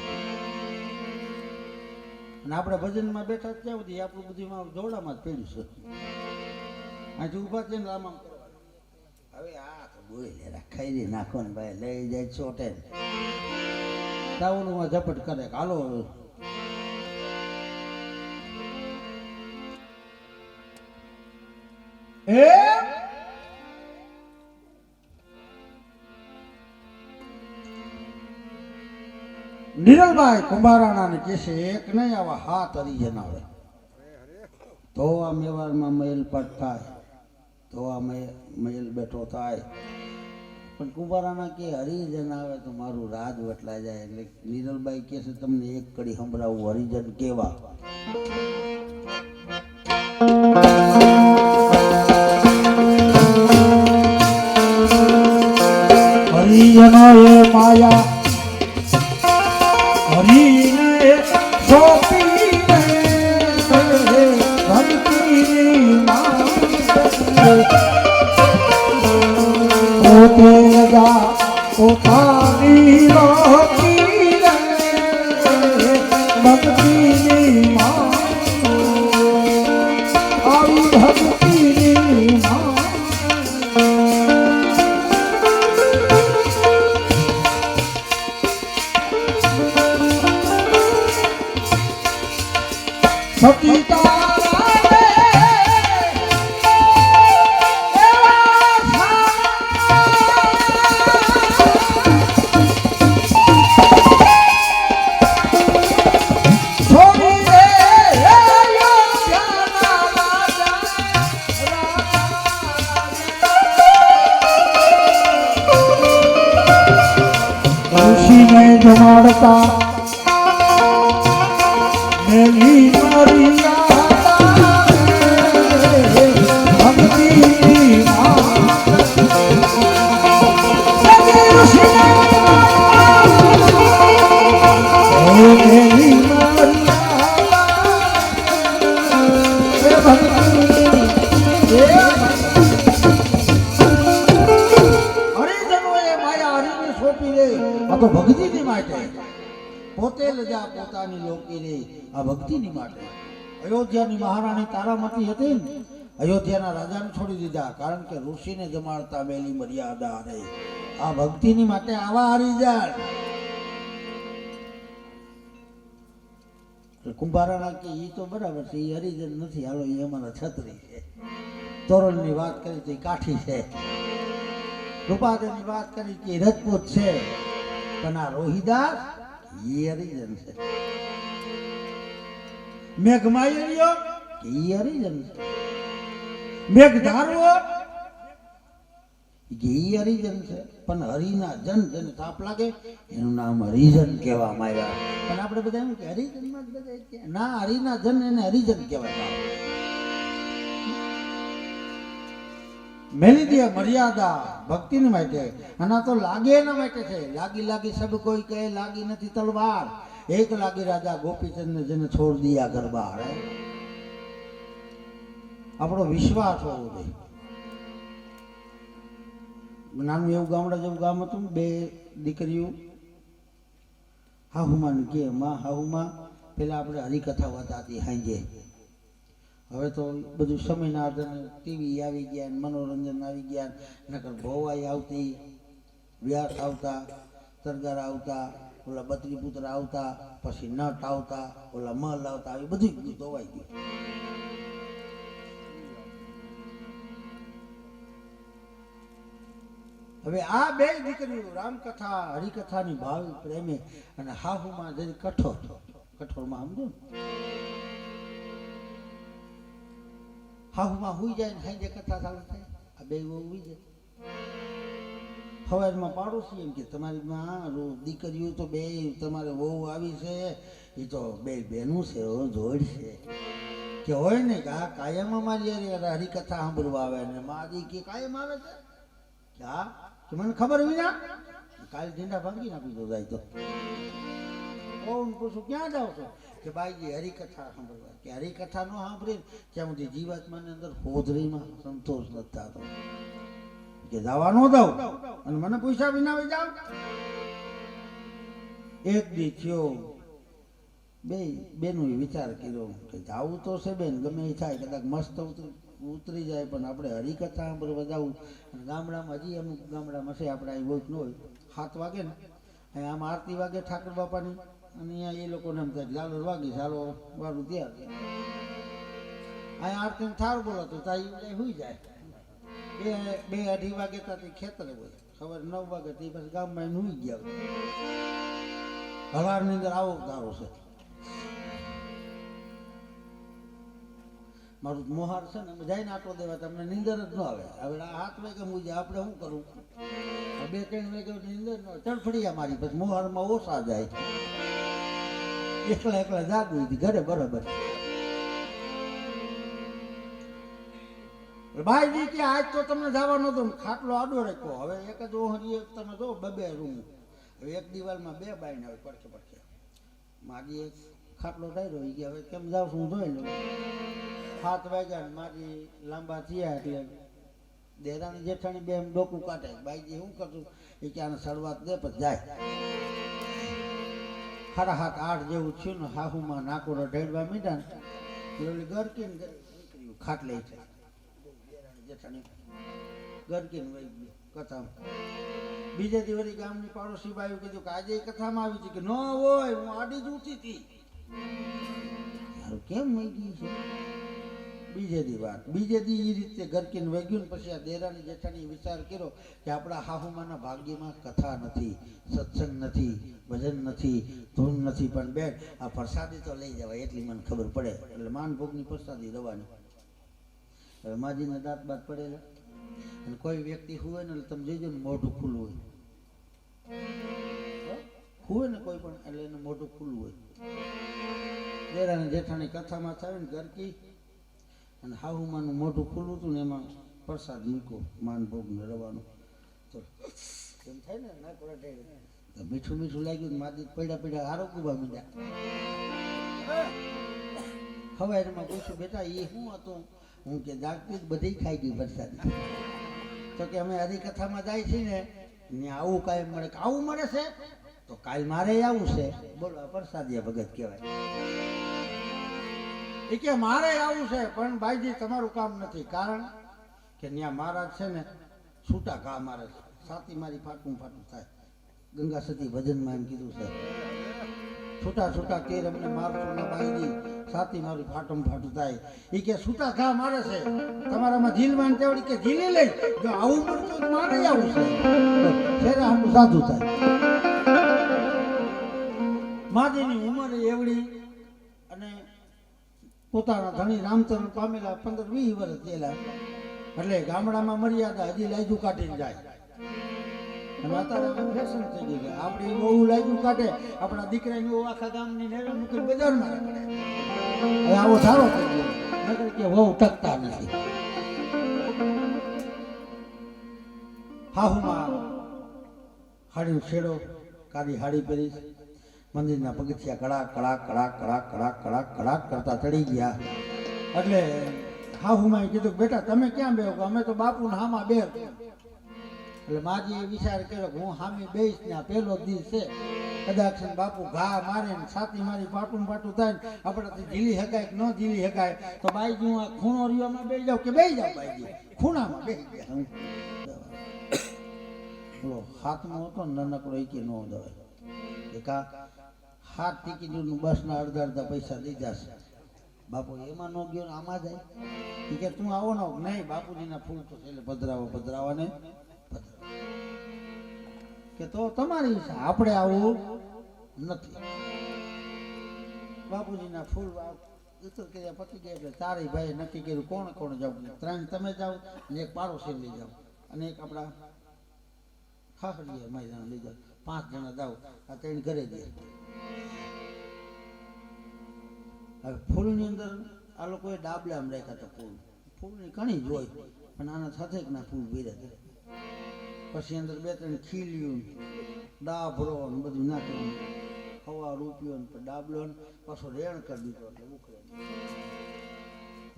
અને આપણે ભજનમાં બેઠા ત્યાં સુધી આપણું બધું દોડામાં જ પેલું છે. અહીંથી ઊભા થઈને આમ હવે આ તો બોલે ખાઈ નાખો ને ભાઈ લઈ જાય ચોટે તાવલુમાં ઝપટ કરે હાલો. નિરલભાઈ કુંભારાણા ને કેસે એક નહીં આવા હાથ હરી જનાવે તો આ મેવાડમાં મહેલ પટ થાય, તો આ મહેલ બેઠો થાય. પણ કુંભારાના કે હરિજન આવે તો મારું રાજ વટલા જાય. એટલે નિરલભાઈ કે છે તમને એક કડી સંભળાવું હરિજન કેવા. રાજા પોતાની રોકી રે ભક્તિની માં આવી ભક્તિની માં સતી જમાડતા મેલી મારી ભક્તિની તો ભક્તિની માટે પોતે લજા પોતાની લોકી રે આ ભક્તિની માટે અયોધ્યાની મહારાણી તારામતી હતી ને અયોધ્યાના રાજાને છોડી દીધા કારણ કે ઋષિને જમાડતા મેલી મર્યાદા રે આ ભક્તિની માટે આવા હરિજન કુંભારાણા કે ઈ તો બરાબર છે ઈ હરિજન નથી હાલો ઈ અમારા છત્રી છે તોરણની વાત કરી તો કાઠી છે રૂપાદેની વાત કરી કે રજપૂત છે પણ આ રોહિદાસ ઈ હરિજન છે મેઘમાયરીઓ ઈ હરિજન છે મેઘધારવો ઈ હરિજન છે પણ હરિના જન જેને તાપ લાગે એનું નામ હરિજન કહેવામાં આવ્યા પણ આપણે બધા એમ કે હરિજનમાં જ બધા ના હરિના જન એને હરિજન કહેવાય મેલી દે મર્યાદા ભક્તિની માટે અને તો લાગે એના માટે છે લાગી લાગી સબ કોઈ કહે લાગી નથી તલવાર એક લાગી રાજા ગોપીચંદ ને જેને છોડ દિયા ગરબાર આપણો વિશ્વાસ હોવો જોઈએ નાનું એવું ગામડા જેવું ગામ હતું બે દીકરીઓ હાહુમાં કે માં હાહુમાં પેલા આપણે હરિકથા વતાતી હાંજે હવે તો બધું સમયના આધારે ટીવી આવી ગયા મનોરંજન આવી ગયા નકર ભોવાઈ આવતી વ્યાસ આવતા તરગાર આવતા ઓલા બત્રી પુત્ર આવતા પછી નટ આવતા ઓલા મલ આવતા આવી બધું ધોવાઈ ગયું હવે આ બે દીકરીઓ રામકથા હરિકથાની ભાવ પ્રેમે અને હાહુમાં જે કઠોરમાં સમજો હાહુમાં હુઈ જાય ને હાઈ કથા ચાલુ થાય આ બે હુઈ જાય સવારમાં પાડોશી એમ કે તમારી માં દીકરીઓ તો બે તમારે વહુ આવી છે એ તો બે બેનું છે જોડ છે કે હોય ને કે આ કાયમ અમારી હરિકથા સાંભળવા આવે ને મારી કે કાયમ આવે છે કે હા કે મને ખબર વિના કાલે ઢીંડા ભાંગી નાખી દો જાય તો કોણ પૂછું ક્યાં જાવ છો કે બાઈજી હરિકથા સાંભળવા કે હરિકથા નો સાંભળી ત્યાં સુધી જીવાત્માની અંદર હોદરીમાં સંતોષ નથી થતો કે જવા ન દઉં અને મને પૈસા વિના આવી જાવ એક દી થયો બેનો વિચાર કર્યો કે જાવું તો છે બેન ગમે એ થાય કદાચ મસ્ત ઉતરી જાય પણ આપણે હરિકથા સાંભળવા જવું અને ગામડામાં હજી અમુક ગામડામાં છે આપણે અહીં હોય ન હોય 7 વાગે ને અહીં આમ આરતી વાગે ઠાકર બાપાની અને અહીંયા એ લોકોને એમ થાય લાલો વાગી ચાલો વારું ત્યાં અહીંયા આરતી થાર બોલો તો ત્યાં સુઈ જાય 2-2:30 વાગે ત્યાંથી ખેતરે હોય સવારે 9 વાગે થી પછી ગામમાં સુઈ ગયા હવારની અંદર આવો ધારો છે મારું મોહાર છે ને જાય ને આટો દેવા તમને નીંદર જ ન આવે હવે 7 વાગે મુજબ આપણે શું કરું 2-3 વાગે નીંદર તડફડિયા મારી પછી મોહારમાં ઓછા જાય એકલા જાગવું હતી ઘરે બરાબર ભાઈજી કે આજ તો તમને જવા નતો ખાટલો આડો રાખ્યો હવે એક જ ઓહરી તમે જો 2 રૂમ હવે એક દિવાલમાં 2 બાઈને આવે પડખે મારી એક ખાટલો ડાયરો કે હવે કેમ જાવ છું જોઈ લો 7 વાગ્યા મારી લાંબા થયા એટલે દેરાણી જેઠાણી બે એમ ડોકું કાઢે. બાઈજી શું કરતું એ કે આને શરૂઆત દે પછી જાય. 7:30 જેવું થયું ને હાહુમાં નાકોડો ઢેડવા મીઠા ને ઓલી ગરકીને નીકળ્યું ખાટલે છે. દેરાણી જેઠાણી ગરકીને વહી ગયું કથામાં. બીજે દિવસે ગામની પાડોશી બાયું કીધું કે આજે કથામાં આવી હતી કે ન હોય હું આડી જ ઊઠી હતી. કેમ વહી ગઈ છે? બીજે દી વાત બીજે દી એ રીતે ગરકીને વહી ગયું ને પછી આ દેરાણી જેઠાણી વિચાર કર્યો કે આપણા હાહુમાના ભાગ્યમાં કથા નથી, સત્સંગ નથી, ભજન નથી, ધૂન નથી, પણ બેન આ પ્રસાદી તો લઈ જવાય એટલી મને ખબર પડે. એટલે માનભોગની પ્રસાદી રવાની. હવે માજીને દાંત બાત પડેલા અને કોઈ વ્યક્તિ હોય ને તમે જોઈજો ને મોઢું ખુલ્લું હોય. હોય ને કોઈ પણ એટલે એનું મોઢું ખુલ્લું હોય. દેરાણી જેઠાણી કથામાં થાય ને ગરકી અને હાહુમાનું મોઢું ખુલ્લું હતું ને એમાં પ્રસાદ મૂકો માનભોગને રવાનું. તો એમ થાય ને ના પડે તો મીઠું મીઠું લાગ્યું ને માદી પડ્યા હારો કુબા મીઠા. હવે એમાં પૂછ્યું બેટા એ શું હતું? હું કે જાગતી જ બધી ખાઈ ગઈ પ્રસાદ. તો કે અમે હરિકથામાં જાય છે ને ત્યાં આવું કાંઈ મળે કે આવું મળે છે તો કાલ મારે આવું છે. બોલો પ્રસાદીય ભગત કહેવાય. એ કે મારે આવું છે પણ ભાઈજી તમારું કામ નથી. કારણ કે ત્યાં મહારાજ છે ને છૂટા ઘા મારે છે. છાતી મારી ફાટું ફાટું થાય. ગંગા સતી ભજનમાં એમ કીધું છે છૂટા છૂટા કેર અમને મારશું ના ભાઈજી, છાતી મારી ફાટું ફાટું થાય. એ કે છૂટા ઘા મારે છે તમારામાં જીલવાન તેવડી કે જીલી લઈ જો આવું મળતું તો મારે આવું છે. છેરા હાટું સાધુ થાય. માજીની ઉંમર એવડી અને પોતાના ધણી રામચંદ્ર પામેલા 15-20 વર્ષ થયેલા. એટલે ગામડામાં મર્યાદા હજી લાજુ કાઢીને જાય. અને અત્યારે ફેશન થઈ ગઈ કે આપણી બહુ લાજુ કાઢે આપણા દીકરાની બહુ આખા ગામની નેરો મૂકી બજારમાં રાખે. હવે આવો સારો થઈ ગયો નકર કે બહુ ટકતા નથી. હાહુમાં હાડી છેડો કાળી હાડી પહેરી મંદિરના પગથિયા કડાક કડાક કડાક કડાક કડાક કડાક કડાક કરતા ચડી ગયા. એટલે હાહુમાએ કીધું બેટા તમે ક્યાં બેહો? અમે તો બાપુને હામા બેહ. એટલે માજીએ વિચાર કર્યો કે હું હામી બેહીશ ને પહેલો દિવસ છે કદાચ બાપુ ઘા મારે ને છાતી મારી પાટું પાટું થાય ને આપણાથી ઝીલી શકાય કે ન ઝીલી શકાય તો બાઈજી હું આ ખૂણો રીવામાં બેસી જાઉં કે બેસી જાઉં. બાઈજી ખૂણામાં બેસી ગયા. બોલો હાથમાં હતો ને નાનકડો એ કે ન દવાય કે કા હાથ ટિકિટનું બસના અડધા પૈસા દીધા છે. બાપુ એમાં ન ગયો ને આમાં જાય. એ કે તું આવો ને નહીં બાપુજીના ફૂલ તો એટલે પધરાવા ને કે તો તમારી ઈચ્છા આપણે આવું નથી. બાપુજીના ફૂલ ઉત્તર કર્યા પતી ગયા એટલે ચારેય ભાઈ નક્કી કર્યું કોણ કોણ જાવ. 3 તમે જાઓ ને એક પાડોશી લઈ જાઓ અને એક આપણા ખાખડીએ મહિલા લઈ જાઓ. 5 જણા જાઓ. આ 3 ઘરે દે. હવે ફૂલની અંદર આ લોકોએ ડાબલામાં રાખ્યા હતા. ફૂલની ઘણી જ હોય પણ આના સાથે ના ફૂલ ભીર્યા. પછી અંદર 2-3 ખીલ્યું ડાભરો ને બધું નાખ્યું. હવા રૂપિયો ને ડાબલો ને પાછો રેણ કરી દીધો એટલે ઉખડે.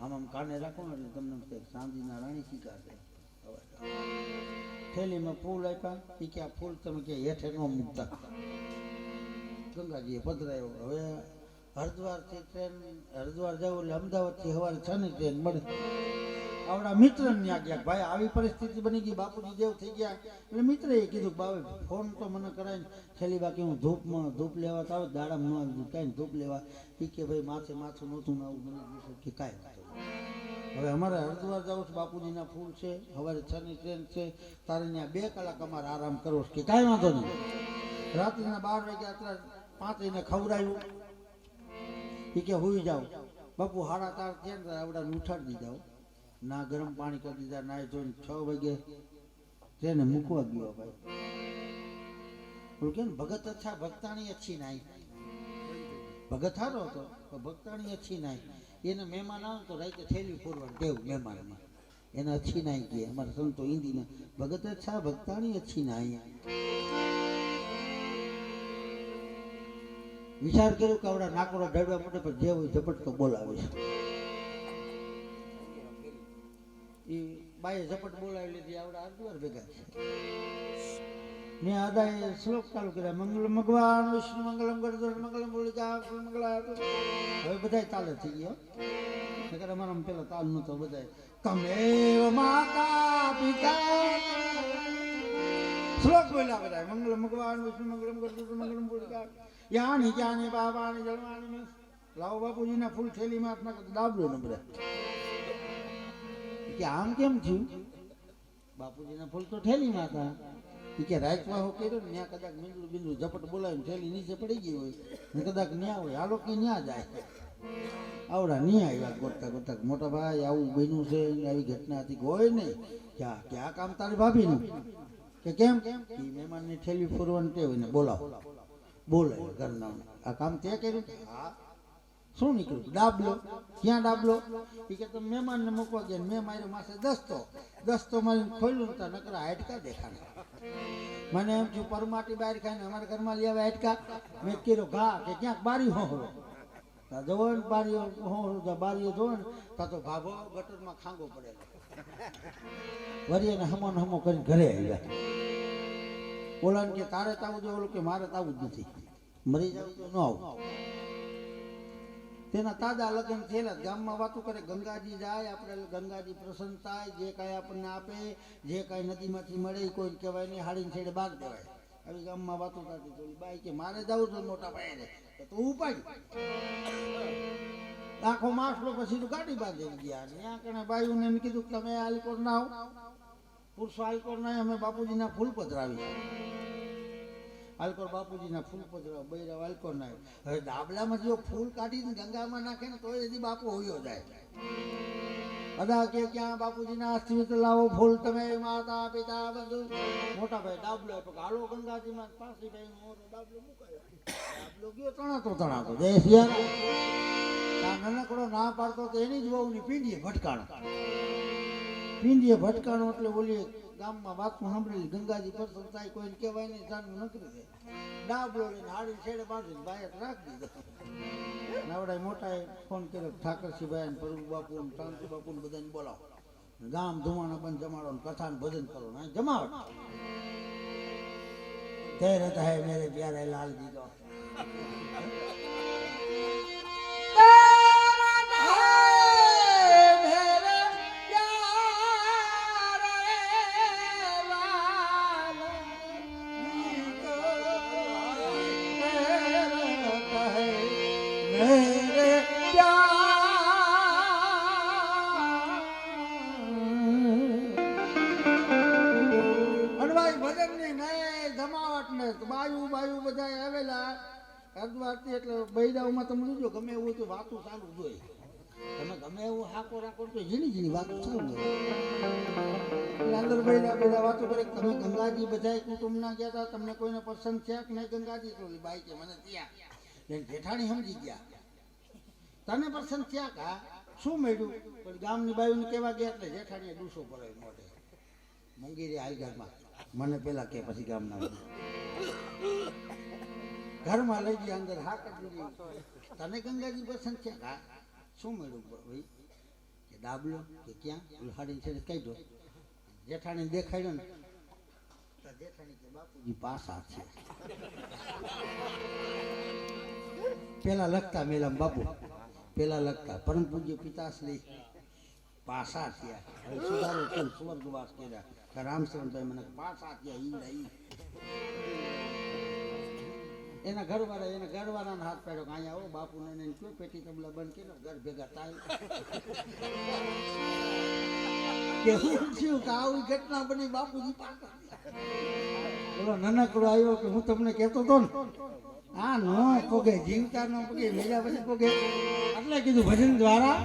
આમ કાને રાખો ને એટલે તમને ચાંદીના રાણી શીખાશે. થેલીમાં ફૂલ આપ્યા. એ કે આ ફૂલ તમે કે હેઠે ન મૂકતા. ગંગાજીએ પધરાયો. હવે હરિદ્વારથી ટ્રેન હરિદ્વાર જવું એટલે અમદાવાદથી સવારે 6 ની ટ્રેન મળે. આવડા મિત્ર ત્યાં ગયા ભાઈ આવી પરિસ્થિતિ બની ગઈ બાપુજી દેવ થઈ ગયા. એટલે મિત્રએ કીધું ભાઈ ફોન તો મને કરાય છેલ્લી બાકી હું ધૂપ લેવા તો આવું દાડામાં ન આવી કાંઈ ધૂપ લેવા. એ કે ભાઈ માથું નહોતું ને આવું મને કે કાંઈ. હવે અમારે હરિદ્વાર જવું છે બાપુજીના ફૂલ છે સવારે 6 ની ટ્રેન છે તારે ત્યાં 2 કલાક અમારે આરામ કરવો છે કે કાંઈ વાંધો નહીં. રાત્રિના 12 વાગ્યા અત્યારે 5 ને ખવડાવ્યું. એ કે હોઈ જાઓ. બાપુ 4:30 થયા ને આવડાને ઉઠાડી દીધા. ના ગરમ પાણી કરી દીધા ના જોઈને 6 વાગે ટ્રેને મૂકવા ગયો. ભાઈ કે ભગત અચ્છા ભક્તાણી અચ્છી નાઈ. ભગત સારો હતો ભક્તાણી અચ્છી નાઈ. એને મહેમાન આવે તો રાતે થેલી ફોરવાનું દેવું મહેમાનને એને અચ્છી નાઈ કહે. અમારા સંતો હિન્દીમાં ભગત અચ્છા ભક્તાણી અચ્છી નાઈ. વિચાર કર્યો કે આવડા નાકોડા ઢળવા માટે પણ જે હોય ઝપટ તો બોલાવે છે. એ બાઈએ ઝપટ બોલાવી લીધી આવડા આદવાર ભેગા છે ને આદાએ શ્લોક ચાલુ કર્યા મંગલમ ભગવાન વિષ્ણુ મંગલમ ગરુડ મંગલમ બોલિકા મંગલા હવે બધાય તાલે થઈ ગયો નકર અમારામાં પેલા તાલ નતો બધાય તમેવ માતા પિતા શ્લોક બોલ્યા બધા મંગલમ ભગવાન વિષ્ણુ મંગલમ ગરુડ મંગલમ બોલિકા યાની ક્યાની બાબાની જળવાની લાવો બાપુજીના ફૂલ થેલીમાં હાથમાં દાબલો ને બધા કે આમ કેમ થયું બાપુજીના ફૂલ તો થેલીમાં હતા કે રાજવાહો કર્યો ને ત્યાં કદાચ મીંડું બિંદુ ઝપટ બોલાવીને થેલી નીચે પડી ગઈ હોય ને કદાચ ન્યા હોય હાલો કે ન્યા જાય આવડા નહીં આવ્યા ગોતતા ગોતતા મોટા ભાઈ આવું બન્યું છે આવી ઘટના હતી હોય નહીં કે આ કામ તારી ભાભીનું કે કેમ કે મહેમાનની થેલી ફોરવાની ટેવ ને બોલાવો બોલે ઘરના આ કામ તે કર્યું હા શું નીકળ્યું ડાબલો ક્યાં ડાબલો એ કે તમે મહેમાનને મૂકવા ગયા મેં માર્યો માસે દસ્તો મારીને ખોલ્યું ને નકરા હાડકા દેખાડે મને એમ થયું પરમાટી બહાર ખાઈને અમારા ઘરમાં લઈ આવે હાડકા મેં કર્યો ઘા કે ક્યાંક બારી હોહરો જવો ને બારીઓ હોહરો બારીઓ જોવે ને ત્યાં તો ભાભો ગટરમાં ખાંગો પડેલો વળી એને હમો કરીને ઘરે આવ્યા ઓલાને કે તારે તાવું જો ઓલું કે મારે તાવું જ નથી મરી જાવ તો ન આવું તેના તાજા લગ્ન થયેલા ગામમાં વાતો કરે ગંગાજી જાય આપણે ગંગાજી પ્રસન્ન થાય જે કાંઈ આપણને આપે જે કાંઈ નદીમાંથી મળે એ કોઈ કહેવાય નહીં હાડીને છેડે બાગ દેવાય આવી ગામમાં વાતો થતી તો બાઈ કે મારે જવું છે મોટા ભાઈને તો ઉપાડી આખો માસલો પછી તો ગાડી બાંધી ગયા ત્યાં કણે બાઈઓને એમ કીધું કે તમે આલકોર ના આવો પુરુષો આલકોર ના અમે બાપુજીના ફૂલ પધરાવી આલકોર બાપુજીના ફૂલ પધરાવ બૈરા આલકોર ના હવે દાબલામાં જો ફૂલ કાઢીને ગંગામાં નાખે ને તો એથી બાપુ હોયો જાય અદા કે ક્યાં બાપુજીના અસ્થિ લાવો ફૂલ તમે માતા પિતા બધું મોટા ભાઈ ડાબલો હાલો ગંગાજીમાં પાછી ભાઈ મોટો ડાબલો મુકાયો ડાબલો ગયો તણાતો જય સિયા નાનકડો ના પાડતો તો એની જ વહુની પીંડીએ ભટકાણો એટલે ઓલી ગામમાં વાતમાં સાંભળેલી ગંગાજી પ્રસન્ન થાય કોઈને કહેવાય નહીં જાણવું નકરી દે ડાબલો લઈને હાડી છેડે બાંધીને બાયત રાખી દીધો નાવડાએ મોટાએ ફોન કર્યો ઠાકરસિંહભાઈ પ્રભુ બાપુ શાંતિ બાપુ ને બધાને બોલાવો ગામ ધુમાણા બંધ જમાડો ને કથા ભજન કરો ને જમાવટ તે રહેતા હે મેરે પ્યારે લાલ દીધો બાયુ બધા આવેલા અર્ધવારતી એટલે બૈરાઓમાં તમે જોજો ગમે એવું તો વાતો ચાલુ જોઈએ તમે ગમે એવું હાકો રાખો તો ઝીણી વાતો ચાલુ એટલે અંદર બૈરા વાતો કરે તમે ગંગાજી બધા કુટુંબના ગયા હતા તમને કોઈને પસંદ છે કે નહીં ગંગાજી તો બાઈ કે મને ત્યાં જેઠાણી સમજી ગયા તને પસંદ થયા કા શું મળ્યું પણ ગામની બાયુને કેવા ગયા એટલે જેઠાણીએ ડૂસો પડે મોઢે મંગીરી હાલ ઘરમાં મને પેલા કે પછી ગામના ઘરમાં લઈ ગયા અંદર હા કરી તને ગંગાજી પસંદ છે હા શું મળ્યું ભાઈ કે ડાબલો કે ક્યાં હાડી છે કઈ દો જેઠાણી દેખાડ્યો ને જેઠાણી કે બાપુજી પાસા છે પેલા લખતા મેલામ બાપુ પેલા લખતા પરમ પૂજ્ય પિતાશ્રી પાસા થયા હવે સુધારો છે સ્વર્ગવાસ કર્યા રામચરણભાઈ મને પાસા થયા ઈ એના ઘરવાળાને હાથ પાડ્યો કે અહીંયા આવો બાપુને કયો પેટી તબલા બંધ કર્યો ઘર ભેગા થાય કેવું થયું કે આવી ઘટના બની બાપુજી પાછા બોલો નાનકડો આવ્યો કે હું તમને કહેતો હતો ને આ નો પોગે જીવતા નો પોગે મેળા પછી પોગે એટલે કીધું ભજન દ્વારા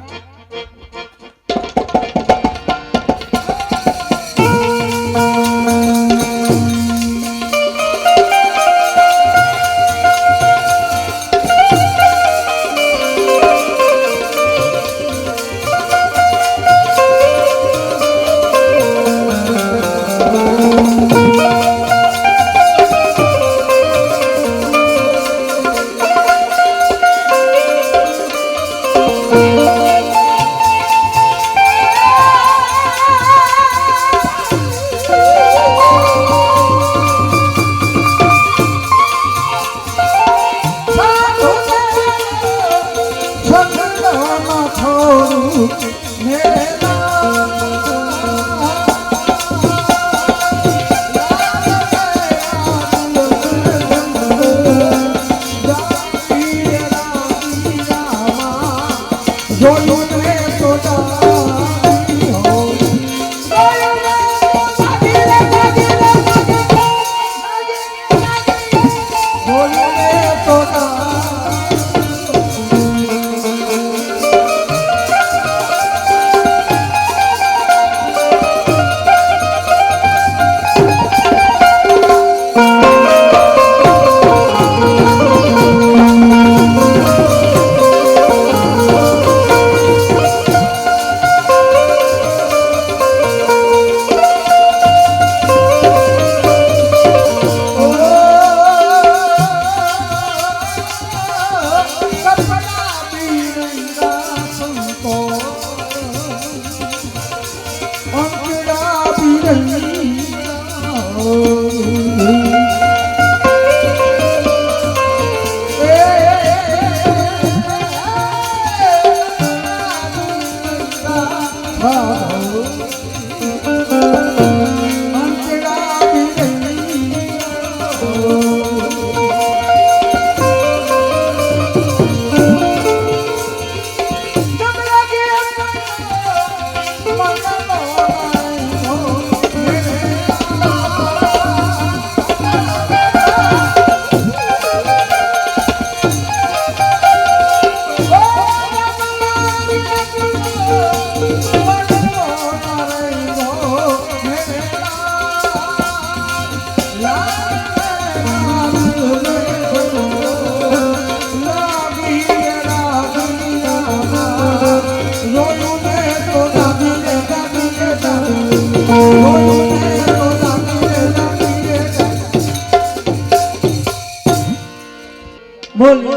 બોલી